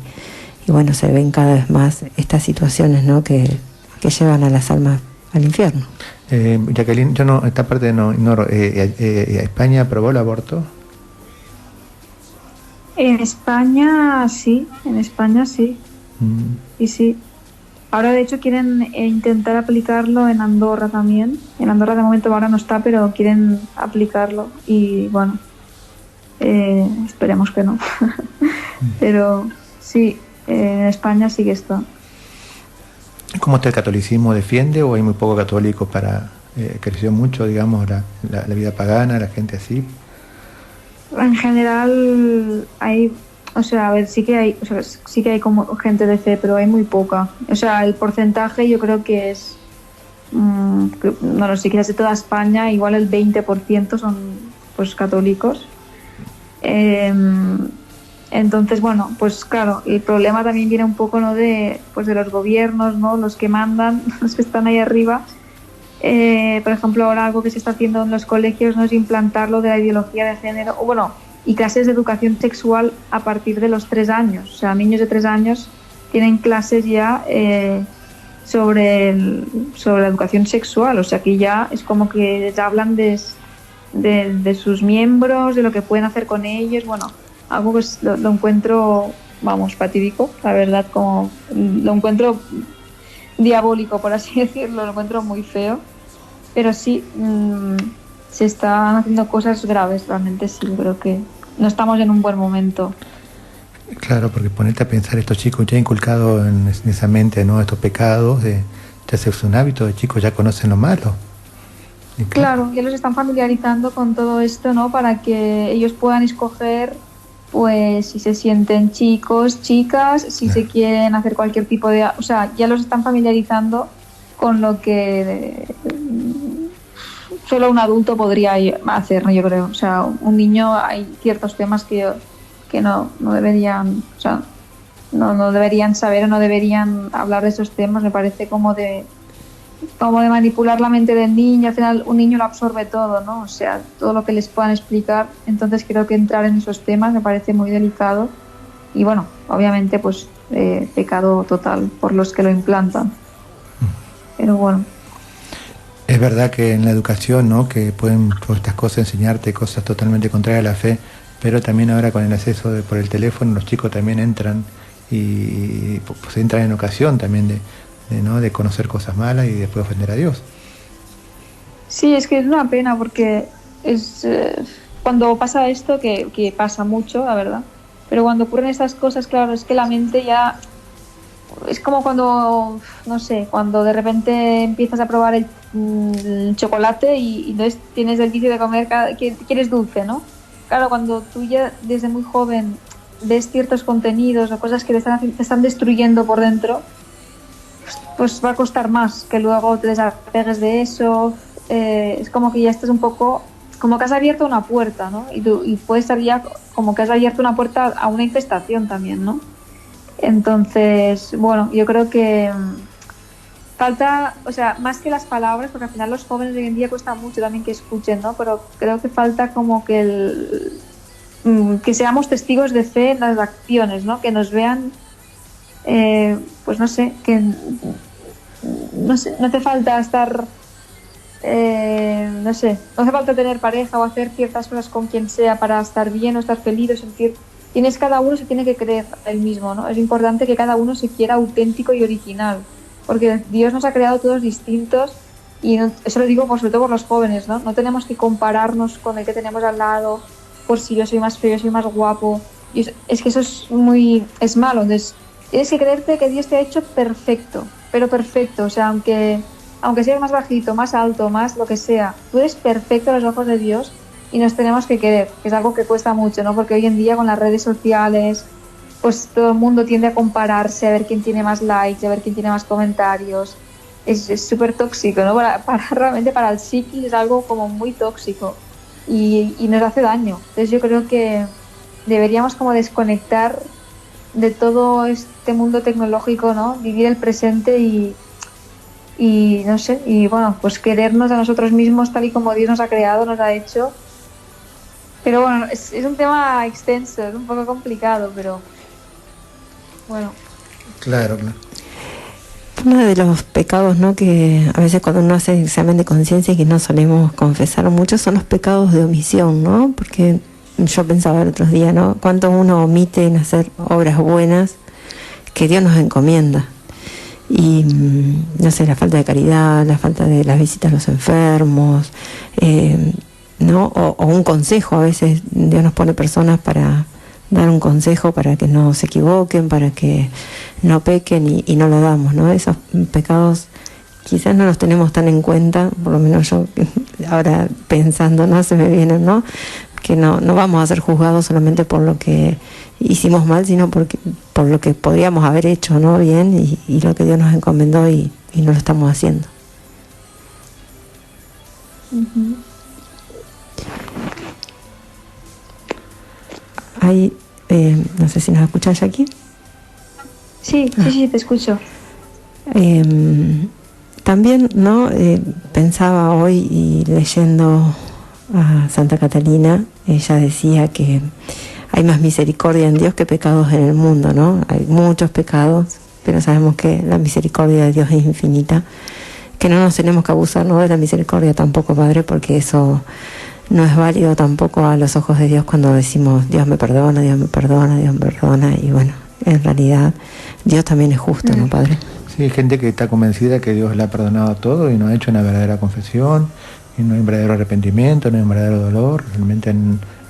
bueno, se ven cada vez más estas situaciones, ¿no? que llevan a las almas al infierno. Jacqueline, yo no, esta parte no ignoro. ¿España aprobó el aborto? En España sí. Y sí. Ahora de hecho quieren intentar aplicarlo en Andorra también. En Andorra de momento ahora no está, pero quieren aplicarlo. Y bueno, esperemos que no. Pero sí, en España sí que está. ¿Cómo está el catolicismo? ¿Defiende o hay muy pocos católicos para... creció mucho, digamos, la vida pagana, la gente así? En general hay... O sea, a ver, sí que hay como gente de fe, pero hay muy poca. O sea, el porcentaje yo creo que es... bueno, si quieres de toda España, igual el 20% son pues católicos. Entonces, bueno, pues claro, el problema también viene un poco, ¿no? de los gobiernos, ¿no? Los que mandan, los que están ahí arriba. Por ejemplo, ahora algo que se está haciendo en los colegios no es implantar lo de la ideología de género, o bueno, y clases de educación sexual a partir de los 3 años. O sea, niños de 3 años tienen clases ya sobre la educación sexual. O sea, que ya es como que ya hablan de sus miembros, de lo que pueden hacer con ellos. Bueno, algo que lo encuentro, vamos, fatídico, la verdad, como lo encuentro diabólico, por así decirlo, lo encuentro muy feo, pero sí, se están haciendo cosas graves, realmente sí, creo que no estamos en un buen momento. Claro, porque ponerte a pensar, estos chicos ya inculcados en esa mente, ¿no? Estos pecados, ya es un hábito, de chicos ya conocen lo malo. Claro, ya los están familiarizando con todo esto, ¿no? Para que ellos puedan escoger, pues, si se sienten chicos, chicas, si se quieren hacer cualquier tipo de... O sea, ya los están familiarizando con lo que solo un adulto podría hacer, ¿no? Yo creo. O sea, un niño, hay ciertos temas que no deberían... O sea, no deberían saber o no deberían hablar de esos temas. Me parece como de manipular la mente del niño. Al final un niño lo absorbe todo, ¿no? O sea, todo lo que les puedan explicar. Entonces creo que entrar en esos temas me parece muy delicado y bueno, obviamente pues pecado total por los que lo implantan. Pero bueno. Es verdad que en la educación, ¿no? Que pueden por estas cosas enseñarte cosas totalmente contrarias a la fe, pero también ahora con el acceso por el teléfono los chicos también entran y pues entran en ocasión también de conocer cosas malas y después ofender a Dios. Sí, es que es una pena porque es cuando pasa esto, que pasa mucho, la verdad, pero cuando ocurren estas cosas, claro, es que la mente ya es como cuando, no sé, cuando de repente empiezas a probar el chocolate y entonces tienes el vicio de comer, quieres dulce, ¿no? Claro, cuando tú ya desde muy joven ves ciertos contenidos o cosas que te están destruyendo por dentro, pues va a costar más que luego te desapegues de eso. Es como que ya estás un poco, como que has abierto una puerta, ¿no? Y puedes estar ya como que has abierto una puerta a una infestación también, ¿no? Entonces, bueno, yo creo que falta, o sea, más que las palabras, porque al final los jóvenes de hoy en día cuesta mucho también que escuchen, ¿no? Pero creo que falta como que que seamos testigos de fe en las acciones, ¿no? Que nos vean, pues no sé, que no hace falta estar, no hace falta tener pareja o hacer ciertas cosas con quien sea para estar bien o estar feliz o sentir. Cada uno se tiene que creer a él mismo, ¿no? Es importante que cada uno se quiera auténtico y original, porque Dios nos ha creado todos distintos y eso lo digo sobre todo por los jóvenes, ¿no? No tenemos que compararnos con el que tenemos al lado por si yo soy más feo, yo soy más guapo. Y es que eso es malo. Entonces, tienes que creerte que Dios te ha hecho perfecto, pero perfecto, o sea, aunque seas más bajito, más alto, más lo que sea, tú eres perfecto a los ojos de Dios y nos tenemos que querer, que es algo que cuesta mucho, ¿no? Porque hoy en día con las redes sociales, pues todo el mundo tiende a compararse, a ver quién tiene más likes, a ver quién tiene más comentarios. Es súper tóxico, ¿no? Realmente para el psiquis es algo como muy tóxico y nos hace daño. Entonces yo creo que deberíamos como desconectar de todo este mundo tecnológico, ¿no? Vivir el presente y no sé, y bueno, pues querernos a nosotros mismos tal y como Dios nos ha creado, nos ha hecho. Pero bueno, es un tema extenso, es un poco complicado, pero bueno. Claro. Uno de los pecados, ¿no?, que a veces cuando uno hace examen de conciencia y que no solemos confesar mucho, son los pecados de omisión, ¿no? Porque yo pensaba el otro día, ¿no?, cuánto uno omite en hacer obras buenas que Dios nos encomienda. Y no sé, la falta de caridad, la falta de las visitas a los enfermos, ¿no? O un consejo. A veces Dios nos pone personas para dar un consejo, para que no se equivoquen, para que no pequen y no lo damos, ¿no? Esos pecados quizás no los tenemos tan en cuenta, por lo menos yo ahora pensando, ¿no?, se me vienen, ¿no?, que no vamos a ser juzgados solamente por lo que hicimos mal, sino por lo que podríamos haber hecho, ¿no?, bien, y lo que Dios nos encomendó y no lo estamos haciendo. Uh-huh. Hay, no sé si nos escuchás aquí. Sí, te escucho. También, ¿no?, pensaba hoy y leyendo a Santa Catalina, ella decía que hay más misericordia en Dios que pecados en el mundo, ¿no? Hay muchos pecados, pero sabemos que la misericordia de Dios es infinita, que no nos tenemos que abusar, ¿no?, de la misericordia tampoco, Padre, porque eso no es válido tampoco a los ojos de Dios cuando decimos Dios me perdona, Dios me perdona, Dios me perdona, y bueno, en realidad Dios también es justo, ¿no, Padre? Sí, hay gente que está convencida que Dios le ha perdonado todo y no ha hecho una verdadera confesión, y no hay un verdadero arrepentimiento, no hay un verdadero dolor. Realmente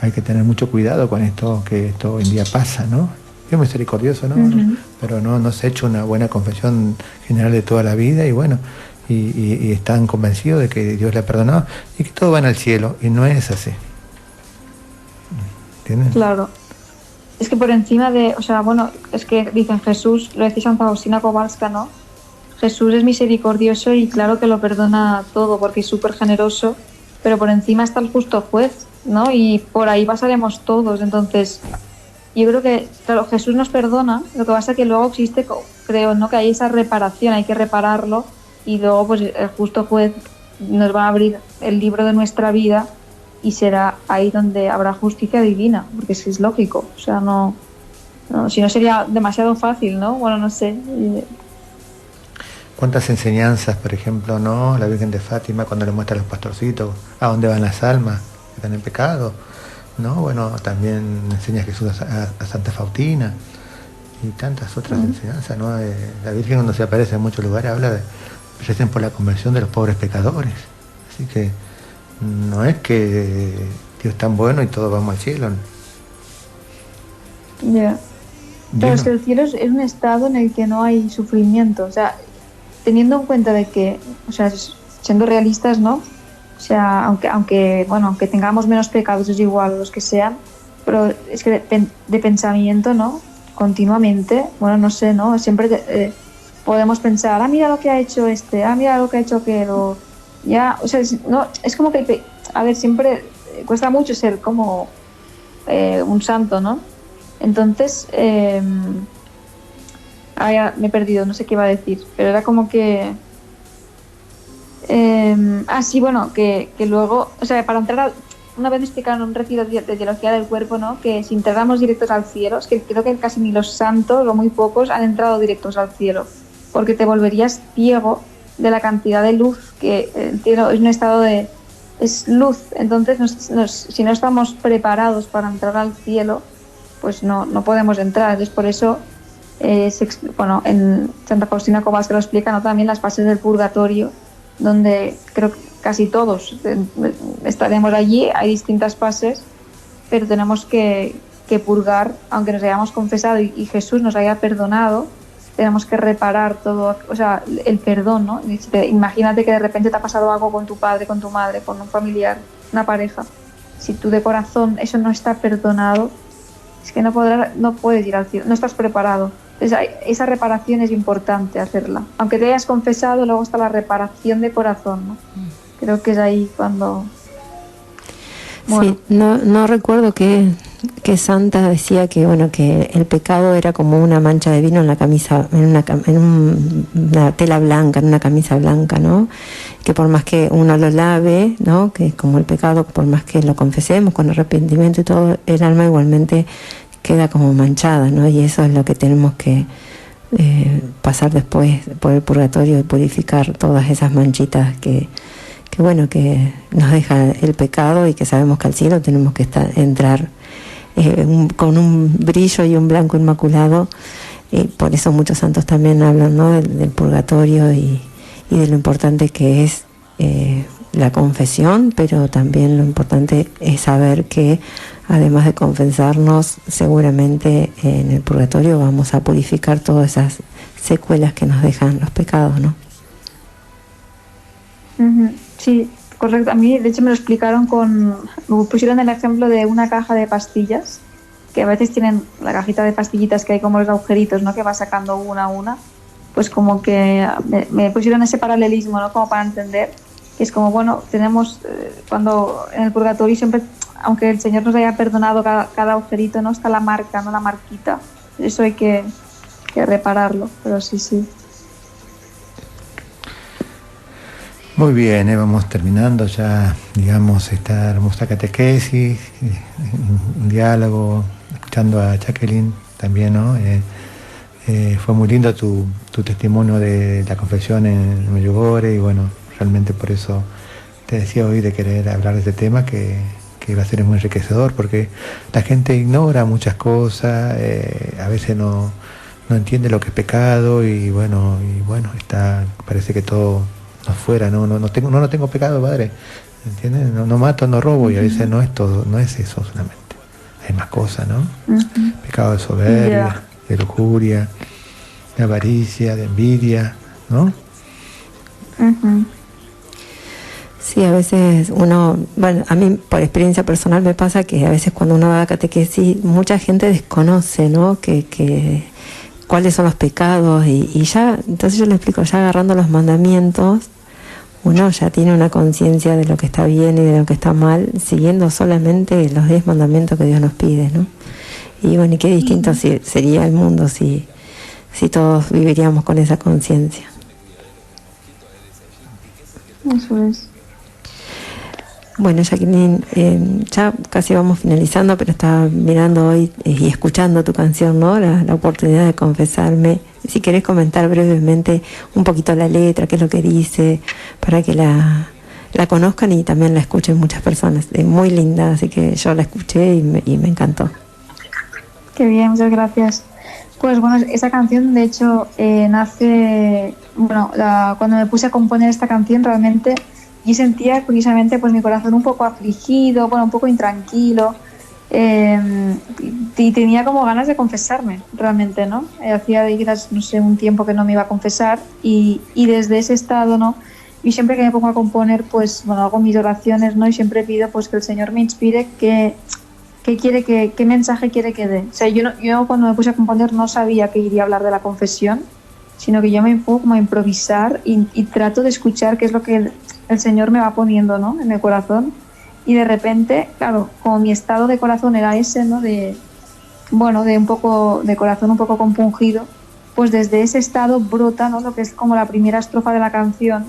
hay que tener mucho cuidado con esto, que esto hoy en día pasa, ¿no? Es misericordioso, ¿no? Uh-huh. Pero no se ha hecho una buena confesión general de toda la vida y bueno, y están convencidos de que Dios le ha perdonado y que todos van al cielo, y no es así. ¿Entienden? Claro. Es que por encima de, o sea, bueno, es que dicen Jesús, lo decía Santa Faustina Kowalska, ¿no? Jesús es misericordioso y claro que lo perdona todo porque es súper generoso, pero por encima está el justo juez, ¿no? Y por ahí pasaremos todos. Entonces, yo creo que, claro, Jesús nos perdona, lo que pasa es que luego existe, creo, ¿no?, que hay esa reparación, hay que repararlo, y luego pues el justo juez nos va a abrir el libro de nuestra vida y será ahí donde habrá justicia divina, porque es lógico, o sea, no, si no sería demasiado fácil, ¿no? Bueno, no sé. ¿Cuántas enseñanzas, por ejemplo, no? La Virgen de Fátima, cuando le muestra a los pastorcitos a dónde van las almas que están en pecado, ¿no? Bueno, también enseña Jesús a Santa Faustina y tantas otras enseñanzas, ¿no? La Virgen, cuando se aparece en muchos lugares, habla de recen por la conversión de los pobres pecadores. Así que no es que Dios es tan bueno y todos vamos al cielo. Ya. Yeah. Pero es que el cielo es un estado en el que no hay sufrimiento, o sea, teniendo en cuenta de que, o sea, siendo realistas, ¿no? O sea, aunque tengamos menos pecados, es igual los que sean, pero es que de pensamiento, ¿no? Continuamente, bueno, no sé, ¿no? Siempre podemos pensar, mira lo que ha hecho este, mira lo que ha hecho aquel, ya, o sea, es como que, a ver, siempre cuesta mucho ser como un santo, ¿no? Entonces, ya me he perdido, no sé qué iba a decir, pero era como que sí, bueno, que luego, o sea, para entrar una vez me explicaron un retiro de teología del cuerpo, ¿no?, que si entráramos directos al cielo, es que creo que casi ni los santos o muy pocos han entrado directos al cielo, porque te volverías ciego de la cantidad de luz que el cielo es un estado de, es luz. Entonces si no estamos preparados para entrar al cielo, pues no podemos entrar. Entonces por eso en Santa Faustina Kowalska lo explica, ¿no?, también las fases del purgatorio, donde creo que casi todos estaremos allí. Hay distintas fases, pero tenemos que que purgar, aunque nos hayamos confesado y Jesús nos haya perdonado, tenemos que reparar todo, o sea, el perdón, ¿no? Imagínate que de repente te ha pasado algo con tu padre, con tu madre, con un familiar, una pareja. Si tú de corazón eso no está perdonado, es que no puedes ir al cielo, no estás preparado. Entonces, esa reparación es importante hacerla. Aunque te hayas confesado, luego está la reparación de corazón, ¿no? Creo que es ahí cuando... Bueno. Sí, no recuerdo que Santa decía que bueno, que el pecado era como una mancha de vino en la camisa, en una tela blanca, en una camisa blanca, ¿no? Que por más que uno lo lave, ¿no? Que como el pecado, por más que lo confesemos con arrepentimiento y todo, el alma igualmente queda como manchada, ¿no? Y eso es lo que tenemos que pasar después por el purgatorio y purificar todas esas manchitas que bueno, que nos deja el pecado, y que sabemos que al cielo tenemos que entrar con un brillo y un blanco inmaculado. Por eso muchos santos también hablan, ¿no? del purgatorio y de lo importante que es la confesión, pero también lo importante es saber que además de confesarnos, seguramente en el purgatorio vamos a purificar todas esas secuelas que nos dejan los pecados, ¿no? Sí, correcto. A mí, de hecho, me lo explicaron me pusieron el ejemplo de una caja de pastillas, que a veces tienen la cajita de pastillitas que hay como los agujeritos, ¿no? Que va sacando una a una. Pues como que me pusieron ese paralelismo, ¿no? Como para entender que es como, bueno, tenemos, cuando en el purgatorio siempre, aunque el Señor nos haya perdonado cada agujerito, ¿no? Está la marca, ¿no? La marquita. Eso hay que repararlo, pero sí. Muy bien, vamos terminando ya, digamos, esta hermosa catequesis, un diálogo, escuchando a Jacqueline también, ¿no? Fue muy lindo tu testimonio de la confesión en Medjugorje, y bueno, realmente por eso te decía hoy de querer hablar de este tema que va a ser muy enriquecedor, porque la gente ignora muchas cosas, a veces no entiende lo que es pecado, y bueno, parece que todo afuera, no tengo pecado, padre, ¿entiendes? No mato, no robo, y a veces no es todo, no es eso solamente, hay más cosas, ¿no? Pecado de soberbia, de lujuria, de avaricia, de envidia, ¿no? Sí, a veces bueno, a mí por experiencia personal me pasa que a veces cuando uno va a catequesis, mucha gente desconoce, ¿no? que cuáles son los pecados, y ya, entonces yo le explico, ya agarrando los mandamientos, uno ya tiene una conciencia de lo que está bien y de lo que está mal, siguiendo solamente los 10 mandamientos que Dios nos pide, ¿no? Y bueno, y qué distinto sería el mundo si todos viviríamos con esa conciencia. Eso es. Bueno, Jacqueline, ya casi vamos finalizando, pero estaba mirando hoy y escuchando tu canción, ¿no? La oportunidad de confesarme. Si querés comentar brevemente un poquito la letra, qué es lo que dice, para que la conozcan y también la escuchen muchas personas. Es muy linda, así que yo la escuché y me encantó. Qué bien, muchas gracias. Pues bueno, esa canción de hecho nace, bueno, cuando me puse a componer esta canción realmente yo sentía curiosamente pues mi corazón un poco afligido, bueno, un poco intranquilo, y tenía como ganas de confesarme realmente, ¿no? Hacía quizás, no sé, un tiempo que no me iba a confesar, y desde ese estado, ¿no? Y siempre que me pongo a componer, pues bueno, hago mis oraciones, ¿no? Y siempre pido pues que el Señor me inspire, qué mensaje quiere que dé. O sea, yo cuando me puse a componer no sabía que iría a hablar de la confesión, sino que yo me pongo como a improvisar y trato de escuchar qué es lo que el Señor me va poniendo, ¿no? En el corazón. Y de repente, claro, como mi estado de corazón era ese, ¿no? De un poco de corazón un poco compungido, pues desde ese estado brota, ¿no? Lo que es como la primera estrofa de la canción,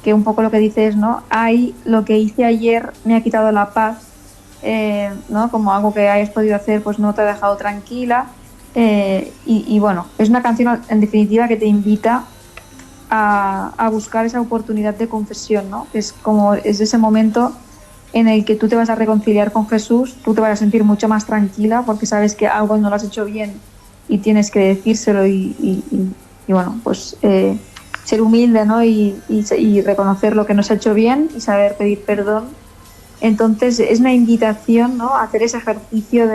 que un poco lo que dice es, ¿no? Ay, lo que hice ayer me ha quitado la paz, ¿no? Como algo que hayas podido hacer, pues no te ha dejado tranquila. Y bueno, es una canción en definitiva que te invita a buscar esa oportunidad de confesión, ¿no? Es ese momento en el que tú te vas a reconciliar con Jesús, tú te vas a sentir mucho más tranquila porque sabes que algo no lo has hecho bien y tienes que decírselo y bueno, pues ser humilde, ¿no? Y reconocer lo que no se ha hecho bien y saber pedir perdón. Entonces es una invitación, ¿no? A hacer ese ejercicio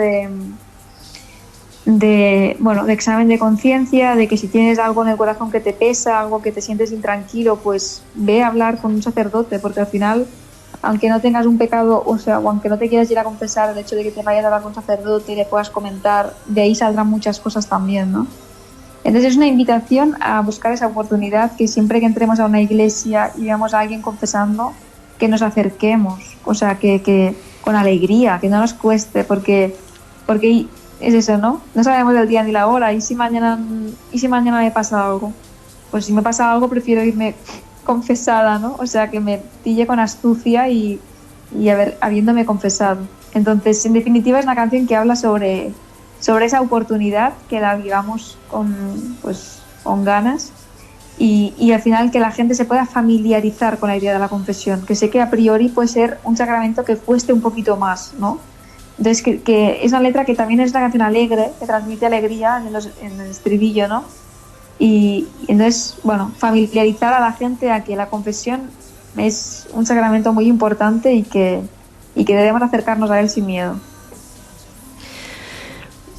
de examen de conciencia, de que si tienes algo en el corazón que te pesa, algo que te sientes intranquilo, pues ve a hablar con un sacerdote, porque al final, aunque no tengas un pecado, o aunque no te quieras ir a confesar, el hecho de que te vayas a hablar con un sacerdote y le puedas comentar, de ahí saldrán muchas cosas también, ¿no? Entonces es una invitación a buscar esa oportunidad, que siempre que entremos a una iglesia y veamos a alguien confesando, que nos acerquemos, que con alegría, que no nos cueste, porque es eso, ¿no? No sabemos el día ni la hora. ¿Y si mañana me pasa algo? Pues si me pasa algo, prefiero irme confesada, ¿no? Que me pille con astucia y habiéndome confesado. Entonces, en definitiva, es una canción que habla sobre esa oportunidad, que la vivamos con ganas y al final que la gente se pueda familiarizar con la idea de la confesión, que sé que a priori puede ser un sacramento que cueste un poquito más, ¿no? Entonces, que es una letra que también es una canción alegre, que transmite alegría en el estribillo, ¿no? Y entonces, bueno, familiarizar a la gente a que la confesión es un sacramento muy importante y que debemos acercarnos a él sin miedo.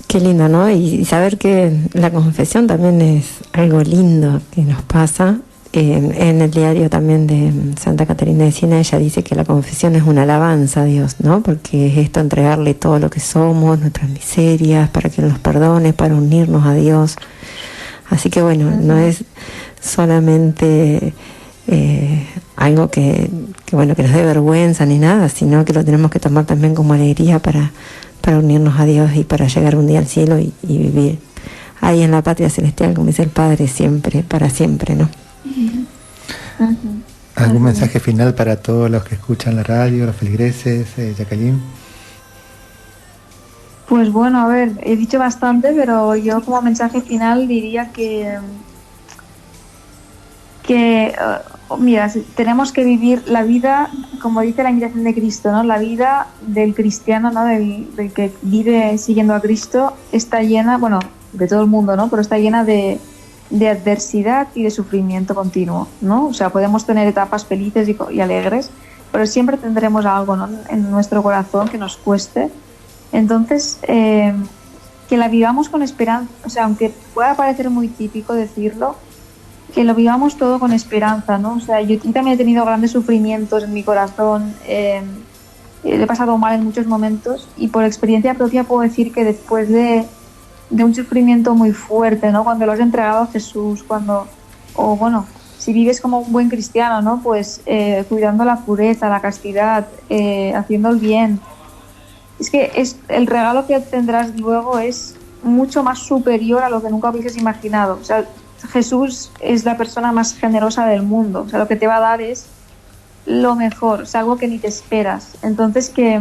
Qué lindo, ¿no? Y saber que la confesión también es algo lindo que nos pasa. En el diario también de Santa Caterina de Siena, ella dice que la confesión es una alabanza a Dios, ¿no? Porque es esto, entregarle todo lo que somos, nuestras miserias, para que nos perdone, para unirnos a Dios. Así que bueno, no es solamente algo que nos dé vergüenza ni nada, sino que lo tenemos que tomar también como alegría para unirnos a Dios y para llegar un día al cielo y vivir ahí en la patria celestial, como dice el Padre, siempre, para siempre, ¿no? ¿Algún mensaje final para todos los que escuchan la radio, los feligreses, Jacqueline? Pues bueno, a ver, he dicho bastante, pero yo como mensaje final diría mira, tenemos que vivir la vida, como dice la invitación de Cristo, ¿no? La vida del cristiano, ¿no? Del que vive siguiendo a Cristo, está llena, bueno, de todo el mundo, ¿no? Pero está llena de adversidad y de sufrimiento continuo, ¿no? Podemos tener etapas felices y alegres, pero siempre tendremos algo, ¿no? En nuestro corazón que nos cueste. Entonces, que la vivamos con esperanza, aunque pueda parecer muy típico decirlo, que lo vivamos todo con esperanza, ¿no? Yo también he tenido grandes sufrimientos en mi corazón, he pasado mal en muchos momentos y por experiencia propia puedo decir que después de un sufrimiento muy fuerte, ¿no? Cuando lo has entregado a Jesús, si vives como un buen cristiano, ¿no? Pues cuidando la pureza, la castidad, haciendo el bien. Es que el regalo que obtendrás luego es mucho más superior a lo que nunca hubieses imaginado. Jesús es la persona más generosa del mundo. Lo que te va a dar es lo mejor, algo que ni te esperas. Entonces que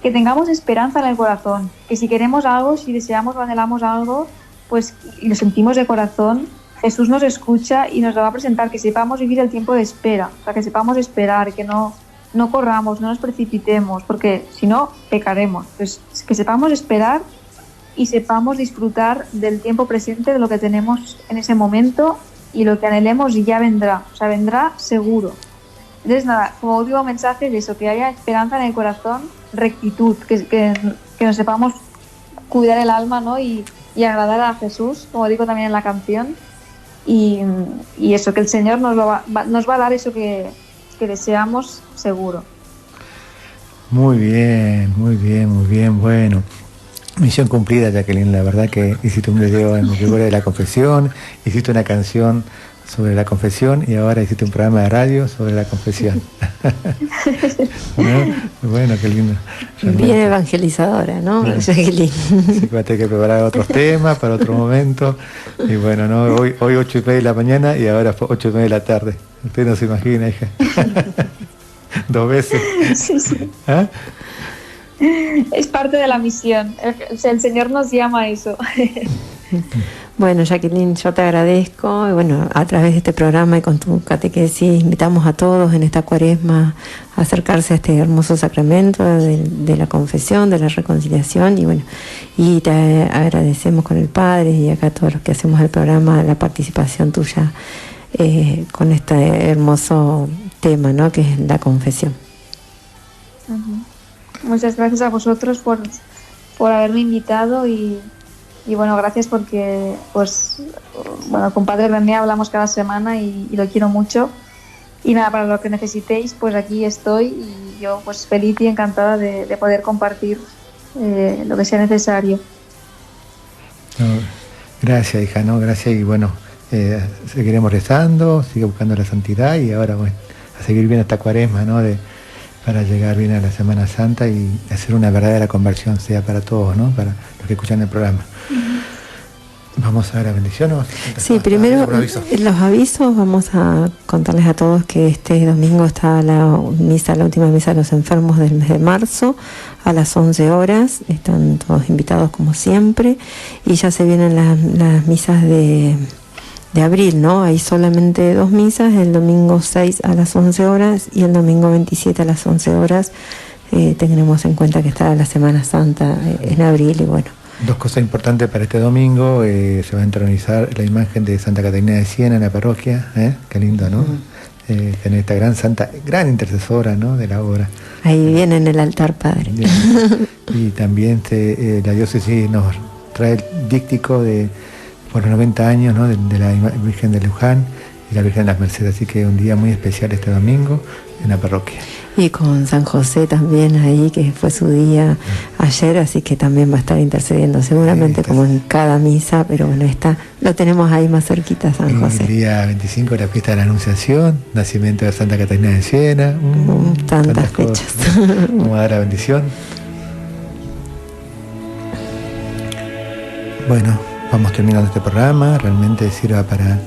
tengamos esperanza en el corazón, que si queremos algo, si deseamos o anhelamos algo, pues y lo sentimos de corazón, Jesús nos escucha y nos lo va a presentar, que sepamos vivir el tiempo de espera, que sepamos esperar, que no corramos, no nos precipitemos, porque si no, pecaremos. Pues que sepamos esperar y sepamos disfrutar del tiempo presente, de lo que tenemos en ese momento, y lo que anhelemos ya vendrá, vendrá seguro. Entonces nada, como último mensaje es eso, que haya esperanza en el corazón, rectitud, que nos sepamos cuidar el alma, ¿no? y agradar a Jesús, como digo también en la canción, y eso, que el Señor nos va a dar eso que deseamos seguro. Muy bien, bueno. Misión cumplida, Jacqueline, la verdad que hiciste un video en Gregorios de la Confesión, hiciste una canción sobre la confesión y ahora hiciste un programa de radio sobre la confesión. ¿No? Bueno, qué lindo. Realmente. Bien evangelizadora, ¿no? Jacqueline. Sí, que va a tener que preparar otros temas para otro momento. Y bueno, ¿no? Hoy 8:30 de la mañana y ahora 8:30 de la tarde. Usted no se imagina, hija. 2 veces. Sí. ¿Ah? Es parte de la misión. El Señor nos llama a eso. Bueno, Jacqueline, yo te agradezco. Y bueno, a través de este programa y con tu catequesis, invitamos a todos en esta Cuaresma a acercarse a este hermoso sacramento de la confesión, de la reconciliación. Y bueno, y te agradecemos con el Padre y acá todos los que hacemos el programa la participación tuya con este hermoso tema, ¿no? Que es la confesión. Muchas gracias a vosotros por haberme invitado y bueno, gracias porque, pues, bueno, con Padre René hablamos cada semana y lo quiero mucho. Y nada, para lo que necesitéis, pues aquí estoy y yo pues feliz y encantada de poder compartir lo que sea necesario. No, gracias, hija, ¿no? Gracias y bueno, seguiremos rezando, sigue buscando la santidad y ahora, bueno, a seguir bien esta cuaresma, ¿no? Para llegar bien a la Semana Santa y hacer una verdadera conversión, sea para todos, ¿no? Para los que escuchan el programa. Vamos a ver la bendición. ¿O? Sí, primero los avisos. Vamos a contarles a todos que este domingo está la última misa de los enfermos del mes de marzo a las 11 horas. Están todos invitados como siempre y ya se vienen las misas de abril, ¿no? Hay solamente 2 misas, el domingo 6 a las 11 horas y el domingo 27 a las 11 horas. Tendremos en cuenta que está la Semana Santa en abril y bueno. 2 cosas importantes para este domingo. Se va a entronizar la imagen de Santa Catarina de Siena en la parroquia. Qué lindo, ¿no? Tener esta gran santa, gran intercesora, ¿no? De la obra. Ahí viene en el altar, Padre. Y también la diócesis nos trae el díptico por los 90 años, ¿no? de la Virgen de Luján y la Virgen de las Mercedes. Así que un día muy especial este domingo en la parroquia. Y con San José también ahí, que fue su día ayer, así que también va a estar intercediendo, seguramente como en cada misa, pero bueno, lo tenemos ahí más cerquita, San José. El día 25 la fiesta de la Anunciación, nacimiento de Santa Catarina de Siena. Tantas fechas. Vamos a dar la bendición. Bueno, vamos terminando este programa, realmente sirva para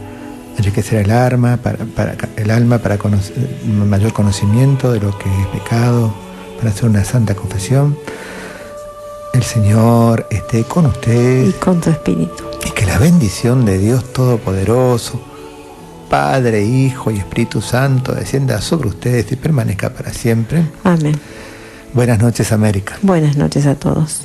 enriquecer el alma, para conocer un mayor conocimiento de lo que es pecado, para hacer una santa confesión. El Señor esté con ustedes y con tu espíritu. Y que la bendición de Dios Todopoderoso, Padre, Hijo y Espíritu Santo, descienda sobre ustedes y permanezca para siempre. Amén. Buenas noches, América. Buenas noches a todos.